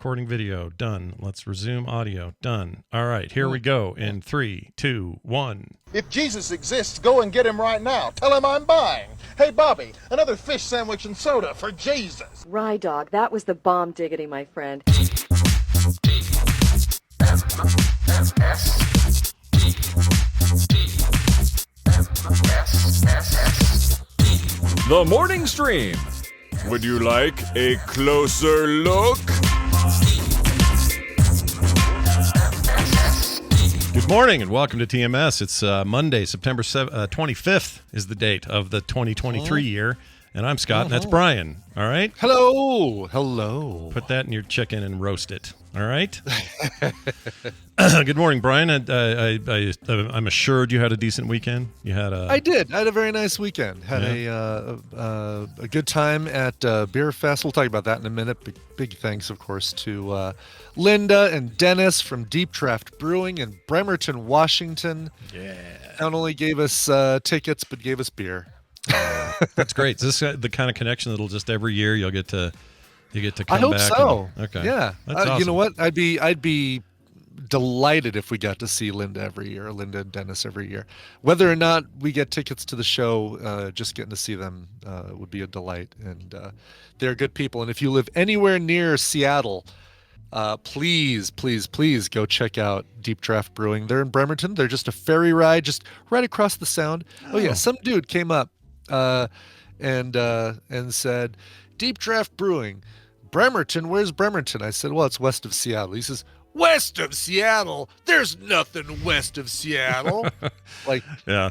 recording video. Done. Let's resume audio. Done. All right, here we go in 3, 2, 1. If Jesus exists, go and get him right now. Tell him I'm buying. Hey, Bobby, another fish sandwich and soda for Jesus. Rye dog, that was the bomb diggity, my friend. The Morning Stream. Would you like a closer look? Good morning and welcome to TMS. It's Monday, September 25th is the date of the 2023 year. And I'm Scott, and that's Brian. All right? Hello. Hello. Put that in your chicken and roast it. All right? Good morning, Brian. I'm assured you had a decent weekend. You had a... I did. I had a very nice weekend. Had a good time at Beer Fest. We'll talk about that in a minute. Big thanks, of course, to Linda and Dennis from Deep Draft Brewing in Bremerton, Washington. Yeah. Not only gave us tickets, but gave us beer. That's great. Is this the kind of connection that'll just every year you'll get to come back? I hope so. Okay. Yeah. That's awesome. You know what? I'd be delighted if we got to see Linda and Dennis every year. Whether or not we get tickets to the show, just getting to see them would be a delight. And they're good people. And if you live anywhere near Seattle, please go check out Deep Draft Brewing. They're in Bremerton. They're just a ferry ride, just right across the Sound. Oh yeah, some dude came up and said, "Deep Draft Brewing, Bremerton. Where's Bremerton?" I said, "Well, it's west of Seattle." He says, "West of Seattle? There's nothing west of Seattle." Like, yeah,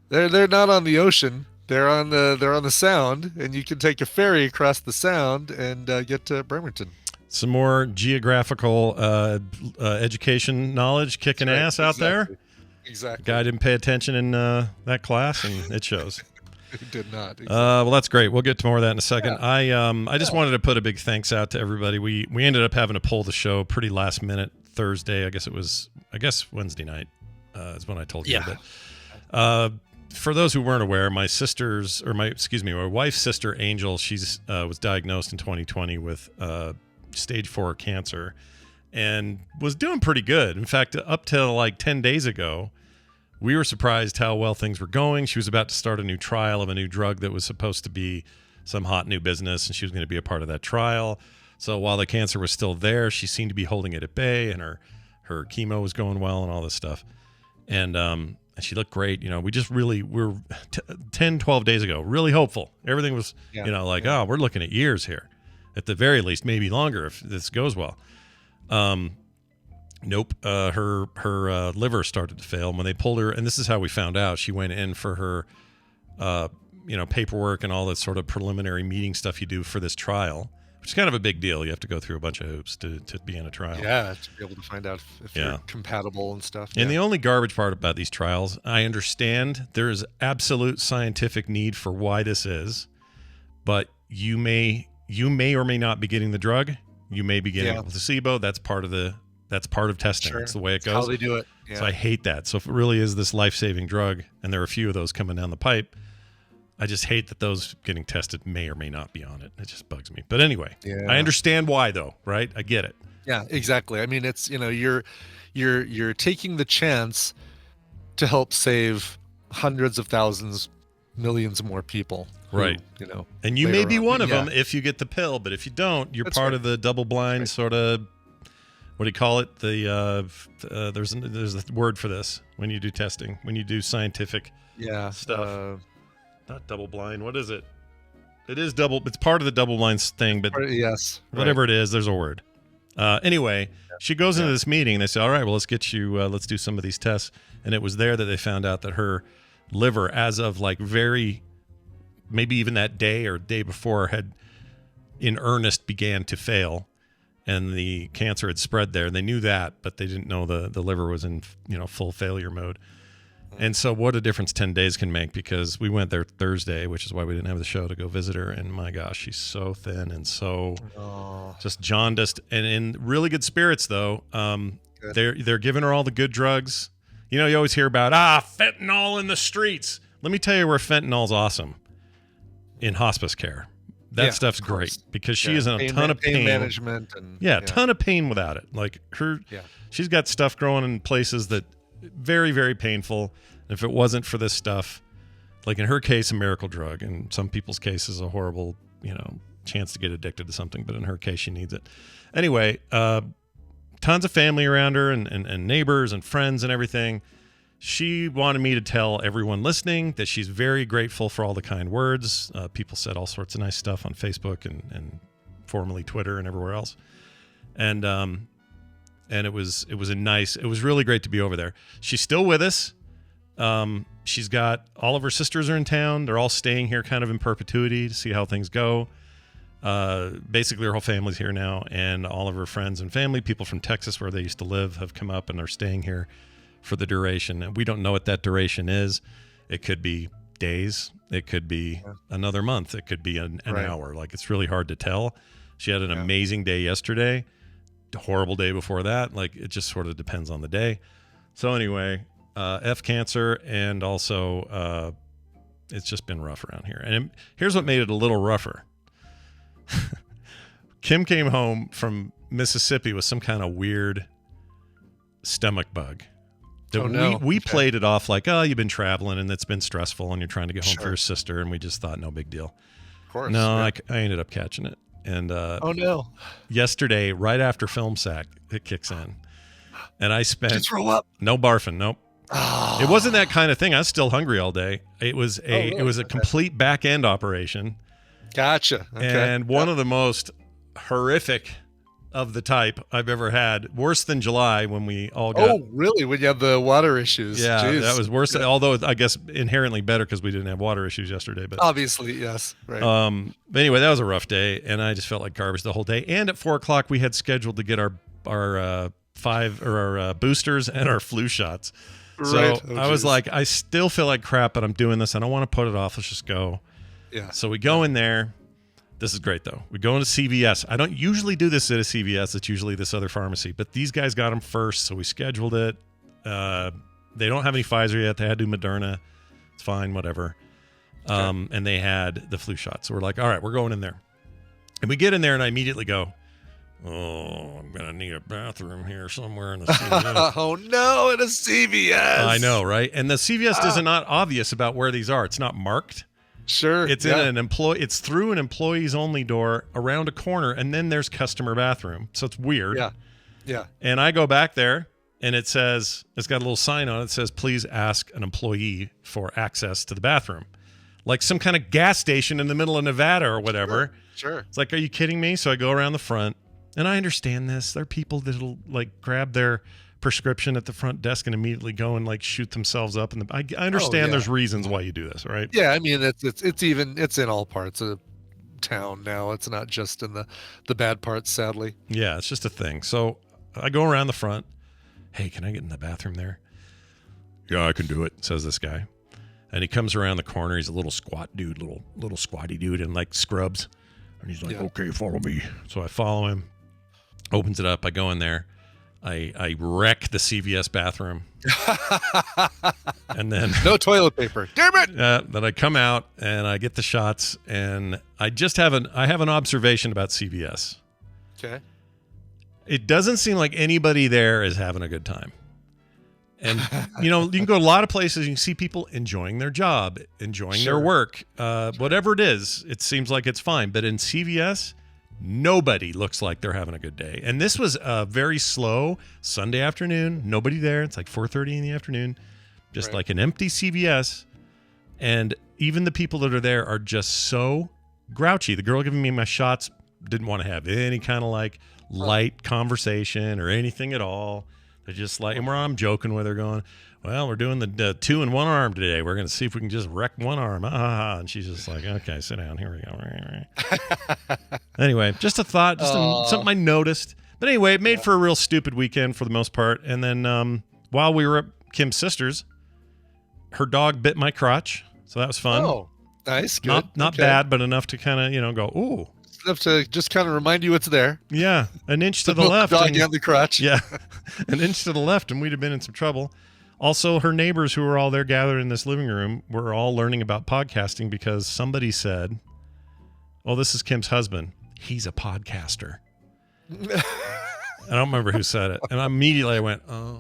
they're not on the ocean. They're on the Sound, and you can take a ferry across the Sound and get to Bremerton. Some more geographical education knowledge kicking ass out there. Exactly. Guy didn't pay attention in that class, and it shows. It did not. Exactly. Well, that's great. We'll get to more of that in a second. Yeah. I just wanted to put a big thanks out to everybody. We ended up having to pull the show pretty last minute Thursday. I guess Wednesday night is when I told you. But for those who weren't aware, my wife's sister Angel, she's was diagnosed in 2020 with stage 4 cancer and was doing pretty good. In fact, up till like 10 days ago, we were surprised how well things were going. She was about to start a new trial of a new drug that was supposed to be some hot new business, and she was going to be a part of that trial. So while the cancer was still there, she seemed to be holding it at bay, and her chemo was going well and all this stuff. And she looked great. You know, we're 10, 12 days ago, really hopeful. Everything was, oh, we're looking at years here. At the very least, maybe longer if this goes well. Nope. Her liver started to fail. When they pulled her, and this is how we found out, she went in for her, paperwork and all that sort of preliminary meeting stuff you do for this trial, which is kind of a big deal. You have to go through a bunch of hoops to be in a trial. Yeah, to be able to find out if you're compatible and stuff. And the only garbage part about these trials, I understand there is absolute scientific need for why this is, but you may or may not be getting the drug. You may be getting a placebo. That's part of testing. Sure. That's the way it That's goes. how they do it. Yeah. So I hate that. So if it really is this life-saving drug, and there are a few of those coming down the pipe, I just hate that those getting tested may or may not be on it. It just bugs me. But anyway, I understand why, though, right? I get it. Yeah, exactly. I mean, it's, you're taking the chance to help save hundreds of thousands, millions more people. Right. And you may be one of them if you get the pill, but if you don't, you're part of the double-blind sort of, what do you call it? There's a word for this when you do testing, when you do scientific stuff. Not double-blind. What is it? It is it's part of the double-blind thing, but whatever it is, there's a word. Anyway, she goes into this meeting. They say, all right, well, let's get you, let's do some of these tests. And it was there that they found out that her liver, as of like maybe even that day or day before, had in earnest began to fail, and the cancer had spread there. They knew that, but they didn't know the liver was in full failure mode. And so what a difference 10 days can make, because we went there Thursday, which is why we didn't have the show, to go visit her. And my gosh, she's so thin and so just jaundiced, and in really good spirits though. They're giving her all the good drugs. You always hear about fentanyl in the streets. Let me tell you where fentanyl's awesome. In hospice care. That stuff's great because she is in a ton of pain. Management and a ton of pain without it. Like she's got stuff growing in places that very, very painful. And if it wasn't for this stuff, like in her case, a miracle drug. In some people's cases, a horrible, chance to get addicted to something. But in her case, she needs it. Anyway, tons of family around her and neighbors and friends and everything. She wanted me to tell everyone listening that she's very grateful for all the kind words. People said all sorts of nice stuff on Facebook and formerly Twitter and everywhere else. And it was really great to be over there. She's still with us. She's got all of her sisters are in town. They're all staying here kind of in perpetuity to see how things go. Basically her whole family's here now, and all of her friends and family, people from Texas where they used to live, have come up and are staying here for the duration. And we don't know what that duration is. It could be days. It could be another month. It could be an hour. Like, it's really hard to tell. She had an amazing day yesterday, a horrible day before that. Like, it just sort of depends on the day. So anyway, F cancer, and also it's just been rough around here. And here's what made it a little rougher. Kim came home from Mississippi with some kind of weird stomach bug. We played it off like, oh, you've been traveling and it's been stressful and you're trying to get home for your sister, and we just thought no big deal. Of course. No, I ended up catching it. And yesterday, right after film sack, it kicks in. And I spent... Did you throw up? No barfing, nope. Oh. It wasn't that kind of thing. I was still hungry all day. It was a complete back end operation. Gotcha. Okay. And one of the most horrific of the type I've ever had. Worse than July when we all got... Oh, really? When you have the water issues? Yeah, Jeez. That was worse. Yeah. Although I guess inherently better because we didn't have water issues yesterday. But obviously, yes. Right. But anyway, that was a rough day, and I just felt like garbage the whole day. And at 4:00, we had scheduled to get our boosters and our flu shots. So I was like, I still feel like crap, but I'm doing this. I don't want to put it off. Let's just go. Yeah. So we go in there. This is great, though. We go into CVS. I don't usually do this at a CVS. It's usually this other pharmacy. But these guys got them first, so we scheduled it. They don't have any Pfizer yet. They had to do Moderna. It's fine, whatever. Okay. And they had the flu shot. So we're like, all right, we're going in there. And we get in there, and I immediately go, oh, I'm going to need a bathroom here somewhere in the CVS. Oh, no, in a CVS. I know, right? And the CVS is not obvious about where these are. It's not marked. Sure. It's in an it's through an employees only door around a corner, and then there's customer bathroom. So it's weird. Yeah. Yeah. And I go back there, and it's got a little sign on it that says, please ask an employee for access to the bathroom. Like some kind of gas station in the middle of Nevada or whatever. Sure. It's like, are you kidding me? So I go around the front, and I understand this. There are people that'll like grab their prescription at the front desk and immediately go and like shoot themselves up. And I understand there's reasons why you do this, right? Yeah, I mean it's in all parts of town now. It's not just in the bad parts, sadly. Yeah, it's just a thing. So I go around the front. Hey, can I get in the bathroom there? Yeah, I can do it, says this guy. And he comes around the corner. He's a little squat dude, little squatty dude in like scrubs. And he's like, okay, follow me. So I follow him. Opens it up. I go in there. I wreck the CVS bathroom. And then no toilet paper. Damn it! Then I come out and I get the shots, and I have an observation about CVS. Okay. It doesn't seem like anybody there is having a good time. And you can go to a lot of places, you can see people enjoying their job, enjoying their work, whatever it is. It seems like it's fine, but in CVS, nobody looks like they're having a good day. And this was a very slow Sunday afternoon. Nobody there. It's like 4:30 in the afternoon. Just like an empty CVS. And even the people that are there are just so grouchy. The girl giving me my shots didn't want to have any kind of like light conversation or anything at all. They're just like, and I'm joking with her going, well, we're doing the 2 in 1 arm today. We're going to see if we can just wreck one arm. And she's just like, okay, sit down. Here we go. Anyway, just a thought, something I noticed. But anyway, it made for a real stupid weekend for the most part. And then while we were at Kim's sister's, her dog bit my crotch. So that was fun. Oh, nice. Good. Not bad, but enough to kind of, go, ooh. Enough to just kind of remind you it's there. Yeah, an inch to the left. Dog and the crotch. Yeah, an inch to the left, and we'd have been in some trouble. Also, her neighbors who were all there gathered in this living room were all learning about podcasting because somebody said, oh, this is Kim's husband. He's a podcaster. I don't remember who said it. And immediately I went, oh,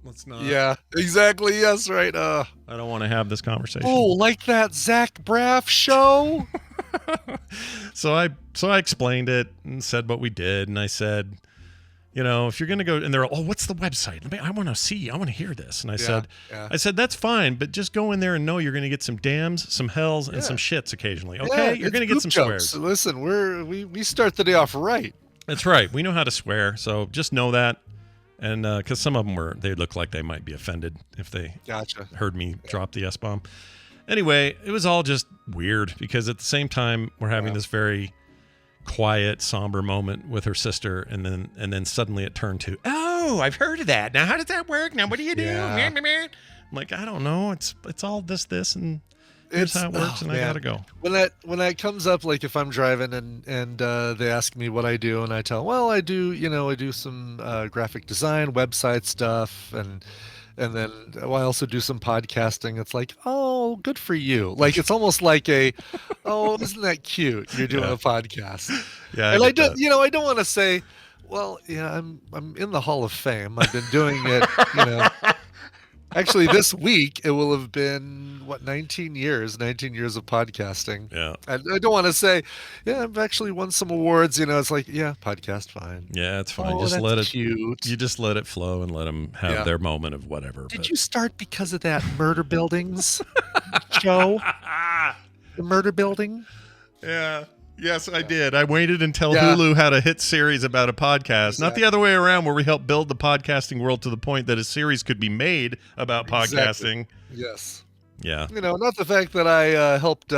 let's not. Yeah, exactly. Yes, right. I don't want to have this conversation. Oh, like that Zach Braff show? So I explained it and said what we did. And I said, if you're going to go, and they're all, oh, what's the website? I want to see, I want to hear this. And I said, that's fine, but just go in there and know you're going to get some dams, some hells, and some shits occasionally. Okay. You're going to get some swears. So listen, we start the day off right. That's right. We know how to swear. So just know that. And because some of them they look like they might be offended if they heard me drop the S-bomb. Anyway, it was all just weird because at the same time, we're having this very quiet, somber moment with her sister, and then suddenly it turned to, oh, I've heard of that. Now, how does that work? Now, what do you do? Yeah. I'm like, I don't know. It's all this, and here's how it works, and I gotta go. When that comes up, like if I'm driving and they ask me what I do, and I tell, well, I do some graphic design, website stuff, and then I also do some podcasting. It's like, oh, good for you. Like, it's almost like oh, isn't that cute? You're doing a podcast. Yeah. And I don't want to say, well, yeah, I'm in the Hall of Fame. I've been doing it, Actually, this week, it will have been, 19 years of podcasting. Yeah. And I don't want to say, yeah, I've actually won some awards. It's like, yeah, podcast, fine. Yeah, it's fine. Oh, just let it, cute. You just let it flow and let them have their moment of whatever. Did you start because of that Murder Buildings show? The Murder Building? Yeah. Yes, I did. I waited until Hulu had a hit series about a podcast, not the other way around, where we helped build the podcasting world to the point that a series could be made about podcasting. Yes. Yeah. Not the fact that I helped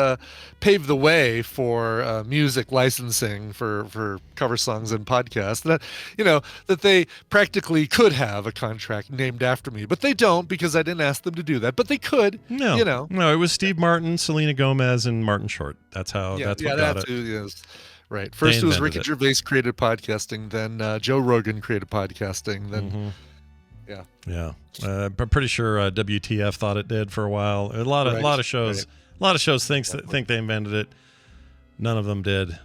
pave the way for music licensing for cover songs and podcasts. That that they practically could have a contract named after me, but they don't because I didn't ask them to do that. But they could. No, it was Steve Martin, Selena Gomez, and Martin Short. That's what got it. Yes. Right. First, it was Ricky Gervais created podcasting. Then Joe Rogan created podcasting. Then. Mm-hmm. Yeah. I'm pretty sure WTF thought it did for a while. A lot of shows think they invented it. None of them did.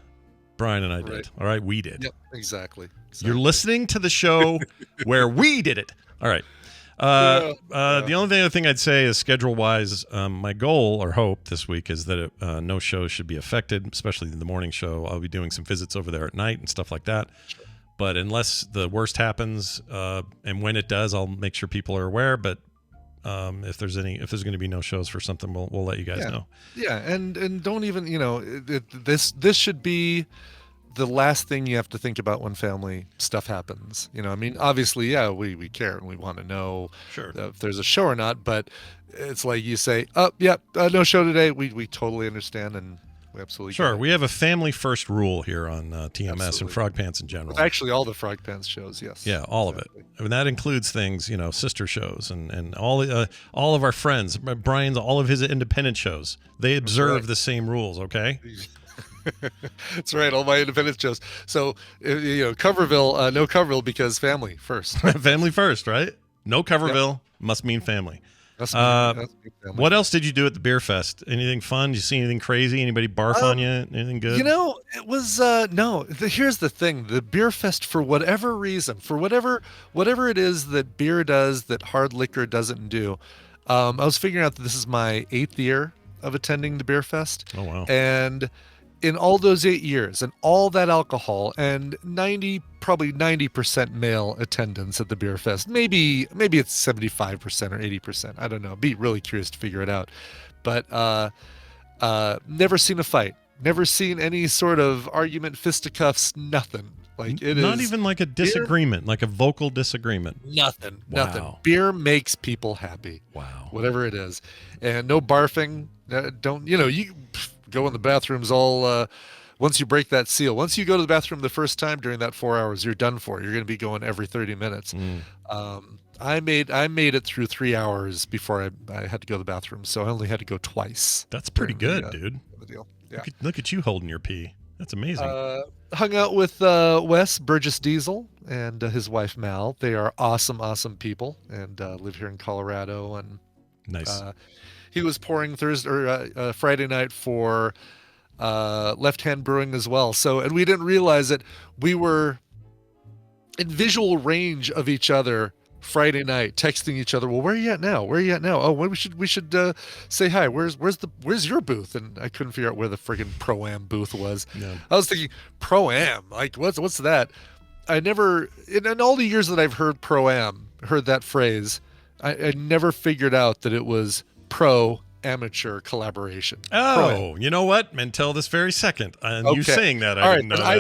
Brian and I did. All right, we did. Yep, exactly. You're listening to the show where we did it. All right. The only other thing I'd say is schedule-wise, my goal or hope this week is that no shows should be affected, especially the morning show. I'll be doing some visits over there at night and stuff like that. Sure. But unless the worst happens, and when it does, I'll make sure people are aware. But if there's going to be no shows for something, we'll let you guys know. Yeah, and don't even this should be the last thing you have to think about when family stuff happens. Obviously, we care and we want to know if there's a show or not. But it's like you say, no show today. We totally understand and. We absolutely sure. We have a family first rule here on TMS and Frog Pants in general. Actually, all the Frog Pants shows, yes. Yeah, all of it. I mean, that includes things, sister shows and all of our friends. Brian's all of his independent shows. They observe the same rules. Okay. That's right. All my independent shows. So Coverville, no Coverville because family first. Family first, right? No Coverville must mean family. What else did you do at the beer fest? Anything fun? Did you see anything crazy? Anybody barf on you? Anything good? It was no. Here's the thing: the beer fest, for whatever reason, for whatever it is that beer does that hard liquor doesn't do. I was figuring out that this is my 8th year of attending the beer fest. Oh wow! And in all those 8 years, and all that alcohol, and probably 90% male attendance at the beer fest. Maybe it's 75% or 80%. I don't know. Be really curious to figure it out. But never seen a fight. Never seen any sort of argument, fisticuffs, nothing. Like it not even like a disagreement, like a vocal disagreement. Nothing. Wow. Nothing. Beer makes people happy. Wow. Whatever it is. And no barfing. Don't you go in the bathrooms all once you break that seal. Once you go to the bathroom the first time during that 4 hours, you're done for. You're going to be going every 30 minutes. I made it through 3 hours before I had to go to the bathroom, so I only had to go twice. That's pretty good, dude. The deal. Yeah. Look at you holding your pee. That's amazing. Hung out with Wes Burgess Diesel and his wife Mal. They are awesome people and live here in Colorado. And nice. He was pouring Friday night for Left Hand Brewing as well. So, and we didn't realize that we were in visual range of each other Friday night, texting each other. Well, where are you at now? Where are you at now? Oh, well, we should say hi. Where's your booth? And I couldn't figure out where the friggin' Pro-Am booth was. Yeah. I was thinking Pro-Am, like what's that? I never, in all the years that I've heard Pro-Am, heard that phrase, I never figured out that it was pro-amateur collaboration. Oh, Pro-Am. you know what? Until this very second. And you Okay. saying that, All I right, didn't know then that. I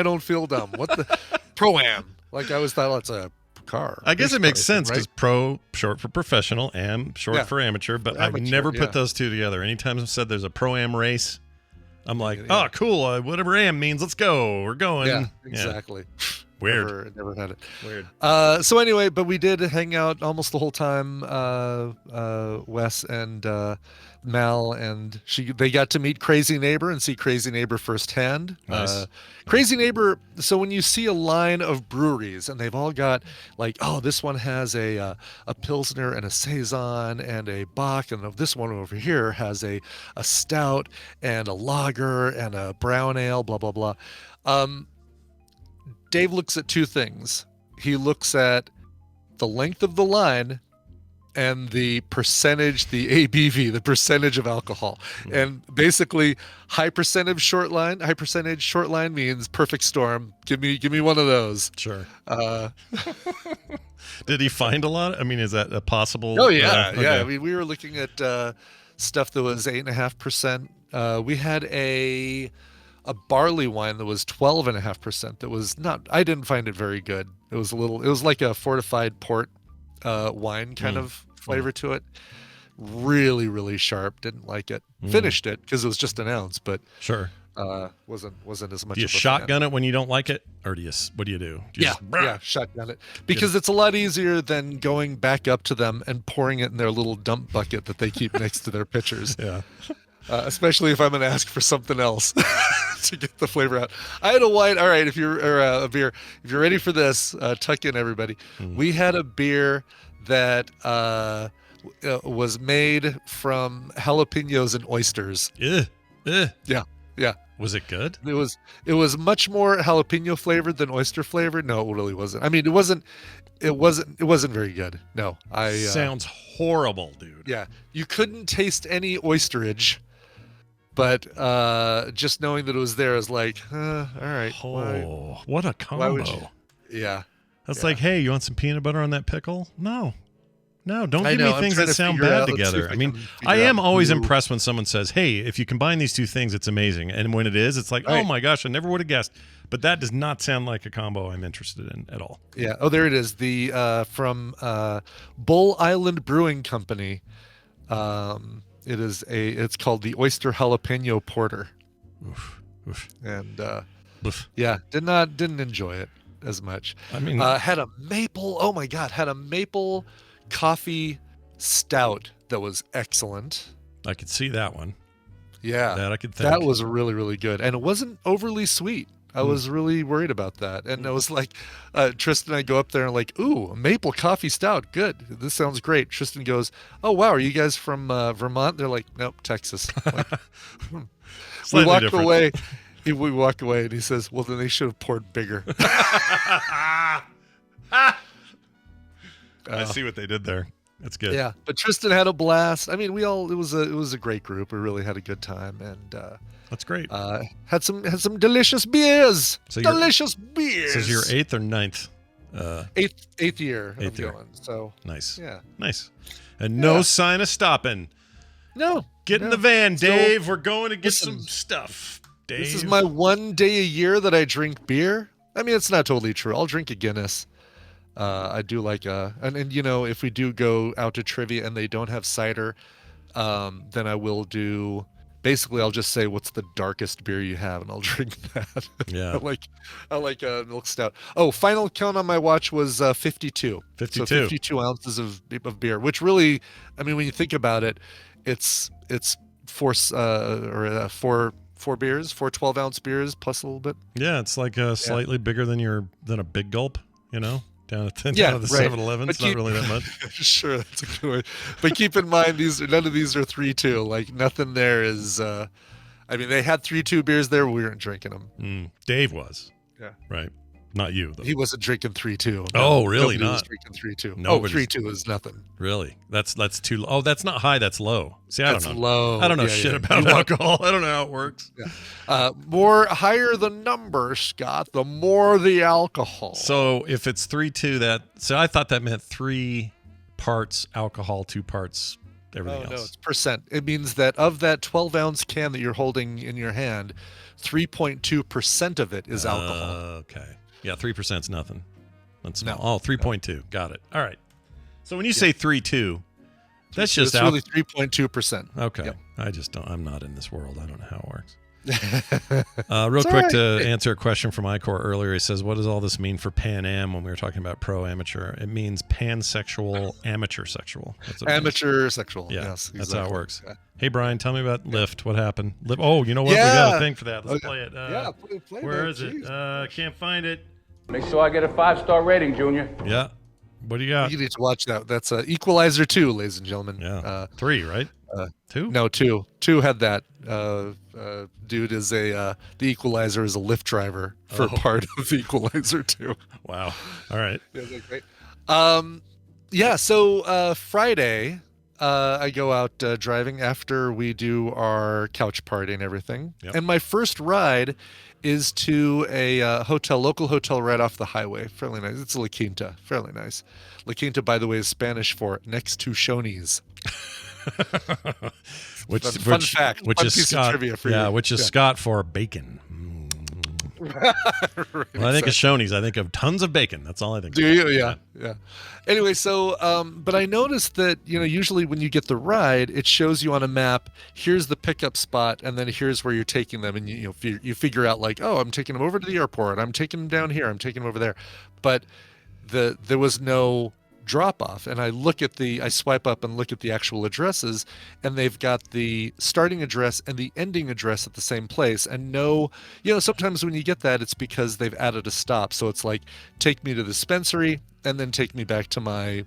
don't feel dumb. What the Pro-Am? Like I always thought that's a car. I guess it makes sense because right? pro short for professional, am short Yeah. for amateur, but Amateur, I've never yeah. put those two together. Anytime I've said there's a pro-am race, I'm like, Yeah. oh, cool. Whatever am means, let's go. We're going. Yeah, exactly. Weird. Never had it. Weird. So anyway, but we did hang out almost the whole time. Wes and Mal and they got to meet Crazy Neighbor and see Crazy Neighbor firsthand. Nice. Crazy Neighbor. So when you see a line of breweries and they've all got like, oh, this one has a Pilsner and a Saison and a Bock, and this one over here has a stout and a lager and a brown ale, blah blah blah. Dave looks at two things. He looks at the length of the line and the percentage, the ABV, the percentage of alcohol. And basically high percentage short line means perfect storm. Give me one of those. Sure. Did he find a lot? I mean, is that a possible? Oh yeah. Okay. Yeah. I mean, we were looking at stuff that was 8.5%. We had a barley wine that was 12.5%. That was not, I didn't find it very good. It was like a fortified port wine kind of flavor to it. Really, really sharp. Didn't like it. Finished it because it was just an ounce, but Sure. wasn't as much. Do you of a fan. shotgun it when you don't like it, or what do you do? Do you Yeah, shotgun it because it's a lot easier than going back up to them and pouring it in their little dump bucket that they keep next to their pitchers. Yeah. Especially if I'm going to ask for something else to get the flavor out. I had a wine. All right, a beer. If you're ready for this, tuck in everybody. We had a beer that was made from jalapenos and oysters. Yeah. Was it good? It was much more jalapeno flavored than oyster flavored. No, it really wasn't. I mean, it wasn't very good. No, Sounds horrible, dude. Yeah, you couldn't taste any oysterage, but just knowing that it was there is like, all right. Oh, what a combo! Yeah, That's like, hey, you want some peanut butter on that pickle? No, don't give me I'm things trying that to sound figure bad out- let's see together. if I I mean, can figure I am out always who- impressed when someone says, hey, if you combine these two things, it's amazing. And when it is, it's like, oh Right. my gosh, I never would have guessed. But that does not sound like a combo I'm interested in at all. Yeah. Oh, there it is. The from Bull Island Brewing Company. It's called the Oyster Jalapeno Porter, Oof. and Oof. yeah, didn't enjoy it as much. I mean, Had a maple. Oh my God, had a maple coffee stout that was excellent. I could see that one. Yeah, That I could think. that was really, really good, and it wasn't overly sweet. I was really worried about that, and I was like, Tristan and I go up there and like, ooh, a maple coffee stout, good. This sounds great. Tristan goes, oh wow, are you guys from Vermont? They're like, nope, Texas. Like, we Slightly walk different. away. We walk away, and he says, well, then they should have poured bigger. I see what they did there. That's good. Yeah, but Tristan had a blast. I mean, it was a great group. We really had a good time, and That's great. had some delicious beers. So you're- delicious beers. This is your 8th or 9th? eighth year of Eighth year. going. So Nice. yeah, Nice. And no sign of stopping. no, Get in no. the van, So, Dave. We're going to get listen, some stuff. Dave. This is my one day a year that I drink beer. I mean, it's not totally true. I'll drink a Guinness. I do like and you know, if we do go out to trivia and they don't have cider, then I will do. Basically, I'll just say, "What's the darkest beer you have?" and I'll drink that. Yeah. I like a milk stout. Oh, final count on my watch was 52. 52. So 52 ounces of beer, which really, I mean, when you think about it, it's four beers, 4 12-ounce beers plus a little bit. Yeah, it's like slightly bigger than a big gulp, you know, down at the Yeah, 7-Eleven. But It's not really that much. Sure, that's a good way. But keep in mind, none of these are 3-2. Like nothing there is. I mean, they had 3-2 beers there. We weren't drinking them. Dave was. Yeah. Right. Not you, though. He wasn't drinking 3-2. Oh, really? Nobody was Not drinking 3-2. Nobody's- 3-2 is nothing. Really? That's too. Oh, that's not high. That's low. See, I That's don't know. low. I don't know Yeah, shit yeah. about alcohol. I don't know how it works. More higher the number, Scott, the more the alcohol. So if it's 3-2, so I thought that meant 3 parts alcohol, 2 parts everything else. No, it's percent. It means that of that 12-ounce can that you're holding in your hand, 3.2% of it is alcohol. Okay. Yeah, 3% is nothing. That's small. No. Oh, 3.2. Got it. All right. So when you say 3-2, that's just it's really 3.2%. Okay. Yep. I'm not in this world. I don't know how it works. Real quick to answer a question from Icor earlier. He says, what does all this mean for Pan Am when we were talking about pro amateur? It means pansexual, amateur sexual. That's what it means. Amateur sexual. Yeah, Yes, that's how it exactly. works. Yeah. Hey, Brian, tell me about Lyft. What happened? Oh, you know what? We got a thing for that. Let's play it. Play Where that, is it? jeez. Can't find it. Make sure I get a 5-star rating, Junior. Yeah. What do you got? You need to watch that. That's Equalizer 2, ladies and gentlemen. Yeah. 3, right? 2? No, 2. 2 had that. Dude is the Equalizer is a Lyft driver for part of Equalizer 2. Wow. All right. Yeah, that's great. So Friday, I go out driving after we do our couch party and everything. Yep. And my first ride is to a local hotel right off the highway. Fairly nice. It's La Quinta. Fairly nice. La Quinta, by the way, is Spanish for next to Shoney's. Fun fact. Which fun is piece Scott, of trivia for you. which is Scott for bacon. Right, When I think of Shoney's, I think of tons of bacon. That's all I think. Do you? Yeah. Anyway, so but I noticed that usually when you get the ride, it shows you on a map. Here's the pickup spot, and then here's where you're taking them, and you figure out like, oh, I'm taking them over to the airport. I'm taking them down here. I'm taking them over there. But there was no drop off, and I swipe up and look at the actual addresses, and they've got the starting address and the ending address at the same place. And sometimes when you get that, it's because they've added a stop. So it's like, take me to the dispensary and then take me back to my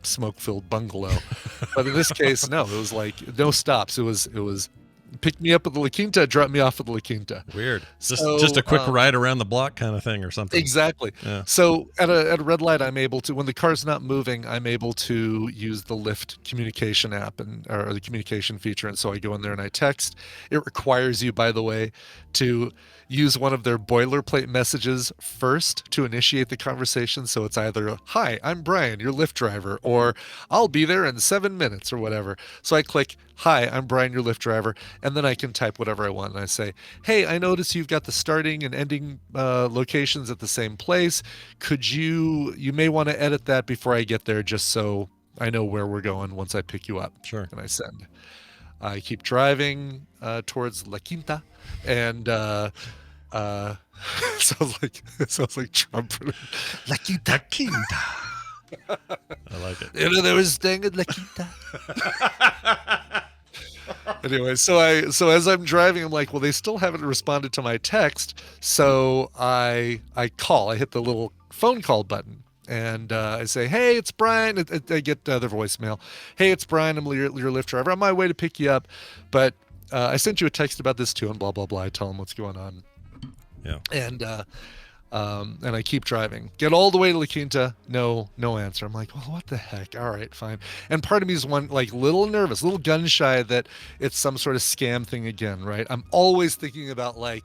smoke-filled bungalow. But in this case, no, it was like no stops. It was pick me up at the La Quinta, drop me off at the La Quinta. Weird. Just a quick ride around the block kind of thing or something. Exactly. Yeah. So at a red light, I'm able to, when the car's not moving, I'm able to use the Lyft communication app or the communication feature. And so I go in there and I text. It requires you, by the way, to use one of their boilerplate messages first to initiate the conversation. So it's either, hi, I'm Brian, your Lyft driver, or I'll be there in 7 minutes or whatever. So I click, hi, I'm Brian, your Lyft driver, and then I can type whatever I want. And I say, hey, I notice you've got the starting and ending locations at the same place. Could you may want to edit that before I get there, just so I know where we're going once I pick you up. Sure. And I send. I keep driving towards La Quinta, and sounds like Trump. La Quinta. La Quinta. I like it. There was staying at La Quinta. Anyway, so as I'm driving, I'm like, well, they still haven't responded to my text. So I call. I hit the little phone call button. And I say, hey, it's Brian. I get their voicemail. Hey, it's Brian. I'm your Lyft driver. I'm on my way to pick you up. But I sent you a text about this too, and blah, blah, blah. I tell them what's going on. Yeah. And I keep driving. Get all the way to La Quinta. No answer. I'm like, well, what the heck? All right, fine. And part of me is little nervous, little gun shy that it's some sort of scam thing again, right? I'm always thinking about like,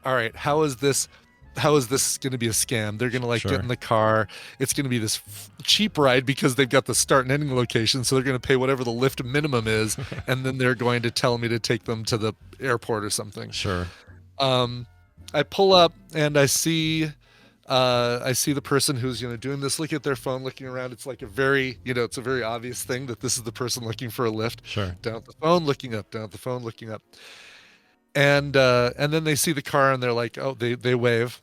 all right, how is this going to be a scam? They're going to Sure. get in the car. It's going to be this cheap ride because they've got the start and ending location. So they're going to pay whatever the Lyft minimum is. And then they're going to tell me to take them to the airport or something. Sure. I pull up and I see the person who's doing this, looking at their phone, looking around. It's like a very it's a very obvious thing that this is the person looking for a lift. Sure. Down at the phone, looking up. Down at the phone, looking up. And then they see the car and they're like, oh, they wave.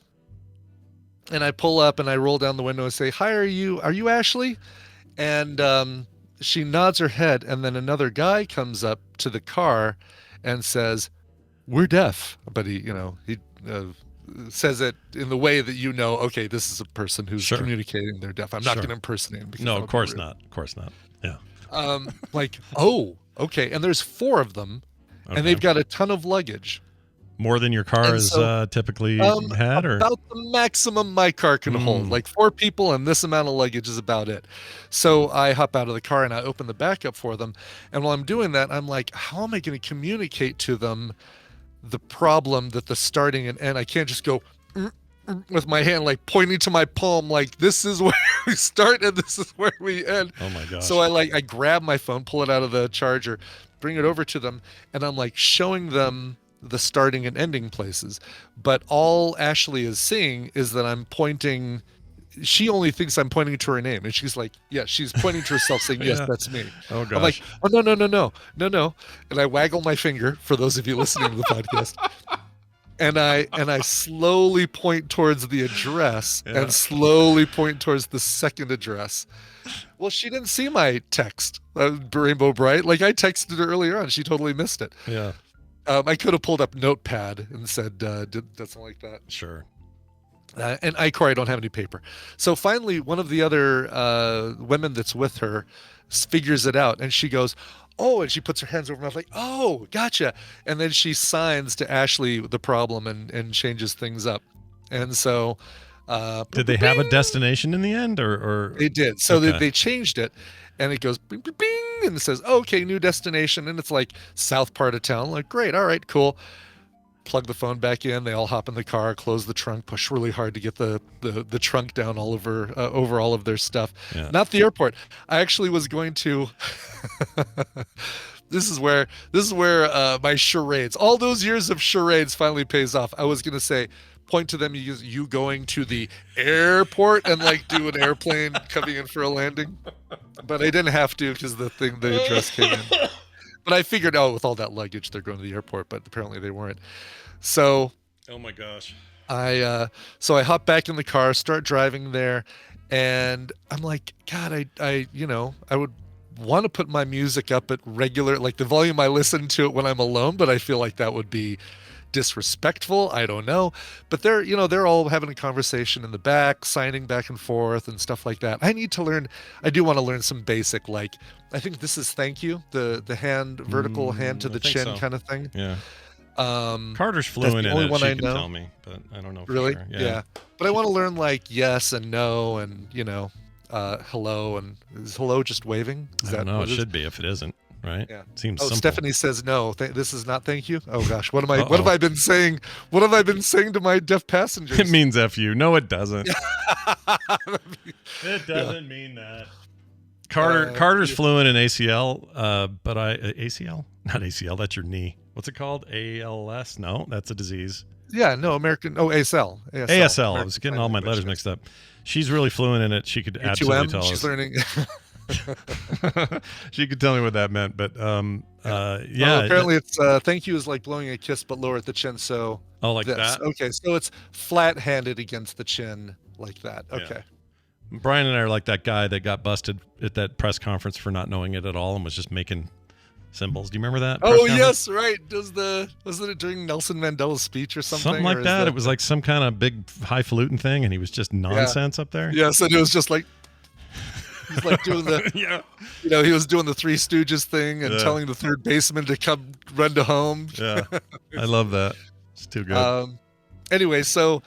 And I pull up and I roll down the window and say, hi, are you Ashley? And she nods her head, and then another guy comes up to the car and says, we're deaf. But he says it in the way that okay, this is a person who's Sure. communicating they're deaf. I'm not Sure. going to impersonate him. because No, that of would be course rude. not. Of course not. Yeah. Like, oh, okay. And there's 4 of them, Okay. and they've got a ton of luggage. More than your car is typically had, or about the maximum my car can hold. Like 4 people and this amount of luggage is about it. So I hop out of the car and I open the back up for them. And while I'm doing that, I'm like, how am I going to communicate to them the problem that the starting and end? I can't just go with my hand like pointing to my palm like this is where we start and this is where we end. Oh my gosh. So I grab my phone, pull it out of the charger, bring it over to them, and I'm like showing them the starting and ending places. But all Ashley is seeing is that I'm pointing. She only thinks I'm pointing to her name, and she's like, yeah, she's pointing to herself saying, yes, that's me. Oh gosh. I'm like, oh no. And I waggle my finger for those of you listening to the podcast. And I slowly point towards the address and slowly point towards the second address. Well, she didn't see my text, Rainbow Bright. Like I texted her earlier on. She totally missed it. Yeah. I could have pulled up Notepad and said, something like that. Sure. And I don't have any paper. So finally, one of the other women that's with her figures it out. And she goes, oh, and she puts her hands over my mouth like, oh, gotcha. And then she signs to Ashley the problem and changes things up. And so... did they have a destination in the end, or They did. So they changed it. And it goes bing, bing, bing, and it says, okay, new destination. And it's like south part of town. Like, great. All right, cool. Plug the phone back in. They all hop in the car, close the trunk, push really hard to get the trunk down all over all of their stuff. Yeah. Not the airport. I actually was going to. This is where my charades, all those years of charades, finally pays off. I was going to say, point to them, you going to the airport and like do an airplane coming in for a landing. But I didn't have to because the address came in. But I figured, with all that luggage, they're going to the airport, but apparently they weren't. So, oh my gosh. I hop back in the car, start driving there, and I'm like, God, I would want to put my music up at regular, like the volume I listen to it when I'm alone, but I feel like that would be disrespectful. I don't know, but they're all having a conversation in the back, signing back and forth and stuff like that. I do want to learn some basic, like I think this is thank you, the hand, vertical hand to the chin kind of thing. Yeah. Carter's fluent in it. She can tell me, but I don't know. Really? Sure. Yeah. But I want to learn like yes and no and hello, and is hello just waving? I don't know. It should be if it isn't. Right. Yeah. Seems simple. Stephanie says no. This is not thank you. Oh gosh, what have I been saying? What have I been saying to my deaf passengers? It means F you. No, it doesn't. It doesn't mean that. Carter's fluent in ACL, but ACL? Not ACL, that's your knee. What's it called? ALS? No, that's a disease. Yeah, no, American. Oh, ASL. ASL. American I was getting all my letters mixed up. She's really fluent in it. She could absolutely tell us. She's learning. She could tell me what that meant, but yeah. Well, apparently it's thank you is like blowing a kiss but lower at the chin. So like that. Okay, so it's flat-handed against the chin like that. Okay. Yeah. Brian and I are like that guy that got busted at that press conference for not knowing it at all and was just making symbols. Do you remember that? Oh yes, right. Wasn't it during Nelson Mandela's speech or something? Something like that. It was like some kind of big highfalutin thing, and he was just nonsense up there. Yes, and it was just like. He's like doing the, he was doing the Three Stooges thing and telling the third baseman to come run to home. Yeah, I love that. It's too good. Anyway, so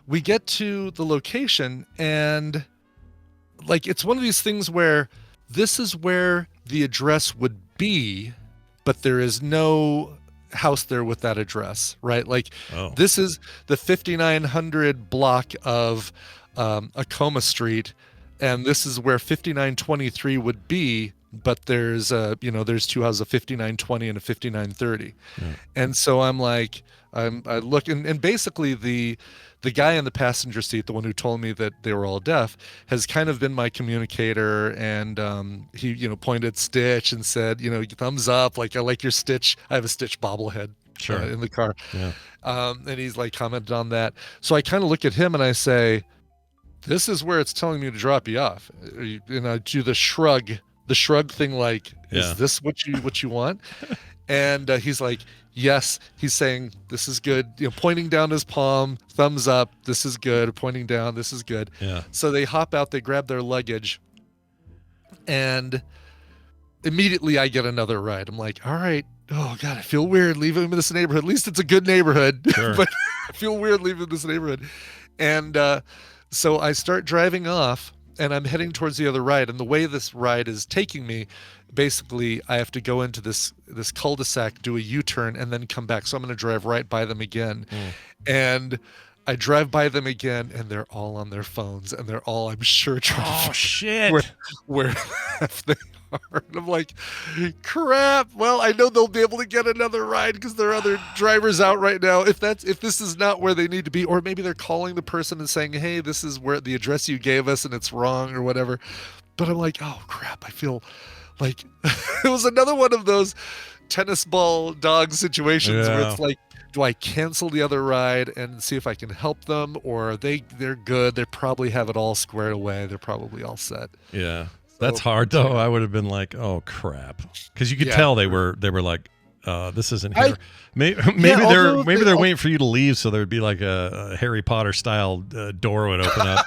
we get to the location and like, it's one of these things where this is where the address would be, but there is no house there with that address, right? Like this is the 5900 block of Acoma Street. And this is where 5923 would be, but there's there's two houses, a 5920 and a 5930. Yeah. And so I'm like, I look, and basically the guy in the passenger seat, the one who told me that they were all deaf, has kind of been my communicator, and he pointed Stitch and said, thumbs up, like I like your Stitch. I have a Stitch bobblehead in the car. Yeah. And he's like commented on that. So I kind of look at him and I say, this is where it's telling me to drop you off. And I do the shrug thing, like, is this what you want? And he's like, yes. He's saying, this is good. Pointing down his palm, thumbs up, this is good. Pointing down, this is good. Yeah. So they hop out, they grab their luggage, and immediately I get another ride. I'm like, all right, oh God, I feel weird leaving him in this neighborhood. At least it's a good neighborhood, Sure. but I feel weird leaving this neighborhood. And so I start driving off, and I'm heading towards the other ride. And the way this ride is taking me, basically, I have to go into this cul-de-sac, do a U-turn, and then come back. So I'm going to drive right by them again. And I drive by them again, and they're all on their phones, and they're all, I'm sure, trying to shit. where the F they are. And I'm like, crap. Well, I know they'll be able to get another ride because there are other drivers out right now. If this is not where they need to be, or maybe they're calling the person and saying, hey, this is where the address you gave us and it's wrong or whatever. But I'm like, oh crap. I feel like it was another one of those tennis ball dog situations where it's like, do I cancel the other ride and see if I can help them, or they're good. They probably have it all squared away. They're probably all set. Yeah. That's hard though. I would have been like, "Oh crap," because you could tell they were like, "This isn't here." Maybe they're waiting for you to leave, so there'd be like a Harry Potter style door would open up.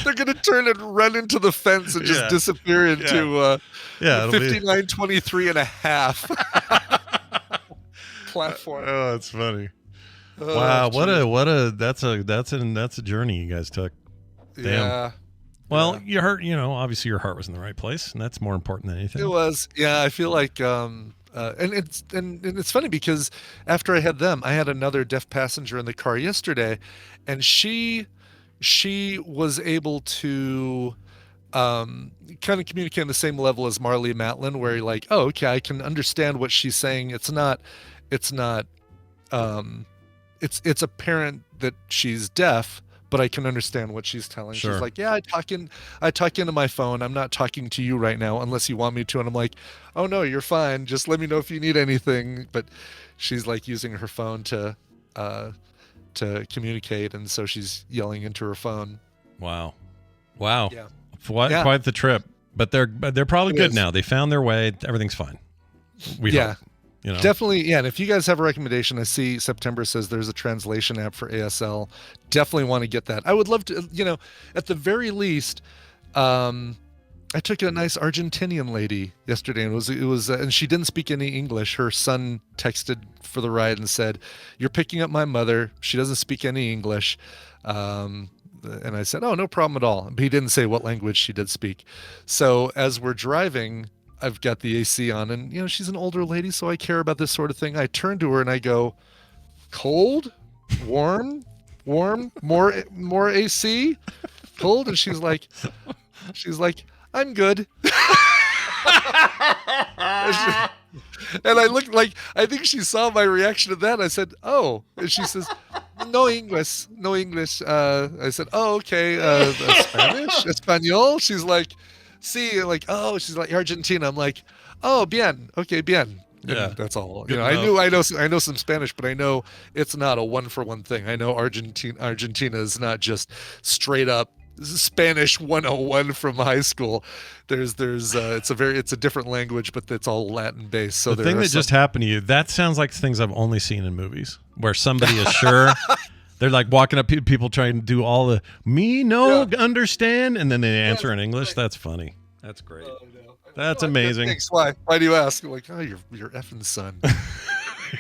they're gonna turn and run into the fence and just disappear into 5923 and a half platform. Oh, that's funny. Wow, that's a journey you guys took. Damn. Yeah. Well, you hurt, obviously your heart was in the right place, and that's more important than anything. It was. Yeah, I feel like and it's funny because after I had them, I had another deaf passenger in the car yesterday, and she was able to kind of communicate on the same level as Marley Matlin, where you're like, oh, okay, I can understand what she's saying. It's apparent that she's deaf, but I can understand what she's telling. Sure. She's like, yeah, I talk into my phone. I'm not talking to you right now unless you want me to. And I'm like, oh no, you're fine. Just let me know if you need anything. But she's like using her phone to communicate, and so she's yelling into her phone. Wow. Yeah. Quite the trip. But they're probably good now. They found their way. Everything's fine. We hope. Definitely, yeah. And if you guys have a recommendation, I see September says there's a translation app for ASL. Definitely want to get that. I would love to, at the very least, I took a nice Argentinian lady yesterday, and it was, and she didn't speak any English. Her son texted for the ride and said, "You're picking up my mother. She doesn't speak any English." And I said, "Oh, no problem at all." But he didn't say what language she did speak. So as we're driving, I've got the AC on, and she's an older lady, so I care about this sort of thing. I turn to her and I go, "Cold, warm, more AC, cold," and she's like, "I'm good." And I looked like, I think she saw my reaction to that. I said, "Oh," and she says, no English. I said, "Oh, okay, Spanish, Espanol." She's like, "See," like, "Oh," she's like, "Argentina." I'm like, "Oh, bien, okay, bien." Yeah, that's all. I know some Spanish, but I know it's not a 1-for-1 thing. I know Argentina is not just straight up Spanish 101 from high school. It's a different language, but it's all Latin based. So the thing that just happened to you, that sounds like things I've only seen in movies where somebody is sure. They're like walking up, people trying to do all the understand, and then they answer in English. That's funny. That's great. That's amazing. Thanks. Why do you ask? I'm like, oh, your effing son.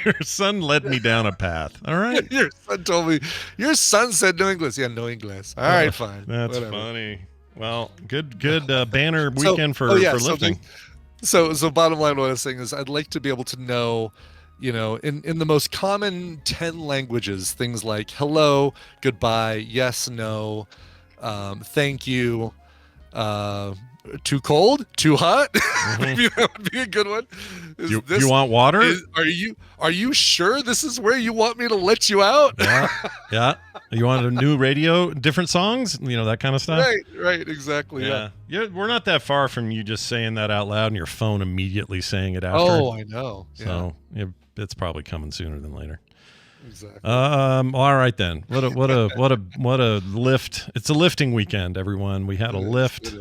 Your son led me down a path. All right. Your son told me. Your son said no English. Yeah, no English. All right, fine. That's funny. Well, good banner weekend for lifting. So bottom line, what I was saying is, I'd like to be able to know, in the most common 10 languages, things like hello, goodbye, yes, no, thank you, too cold, too hot. Maybe that would be a good one. You want water? Are you sure this is where you want me to let you out? Yeah. You want a new radio, different songs, that kind of stuff? Right, exactly. Yeah. We're not that far from you just saying that out loud and your phone immediately saying it after. Oh, I know. So it's probably coming sooner than later. Exactly. All right then. What a lift. It's a lifting weekend, everyone. We had a lift.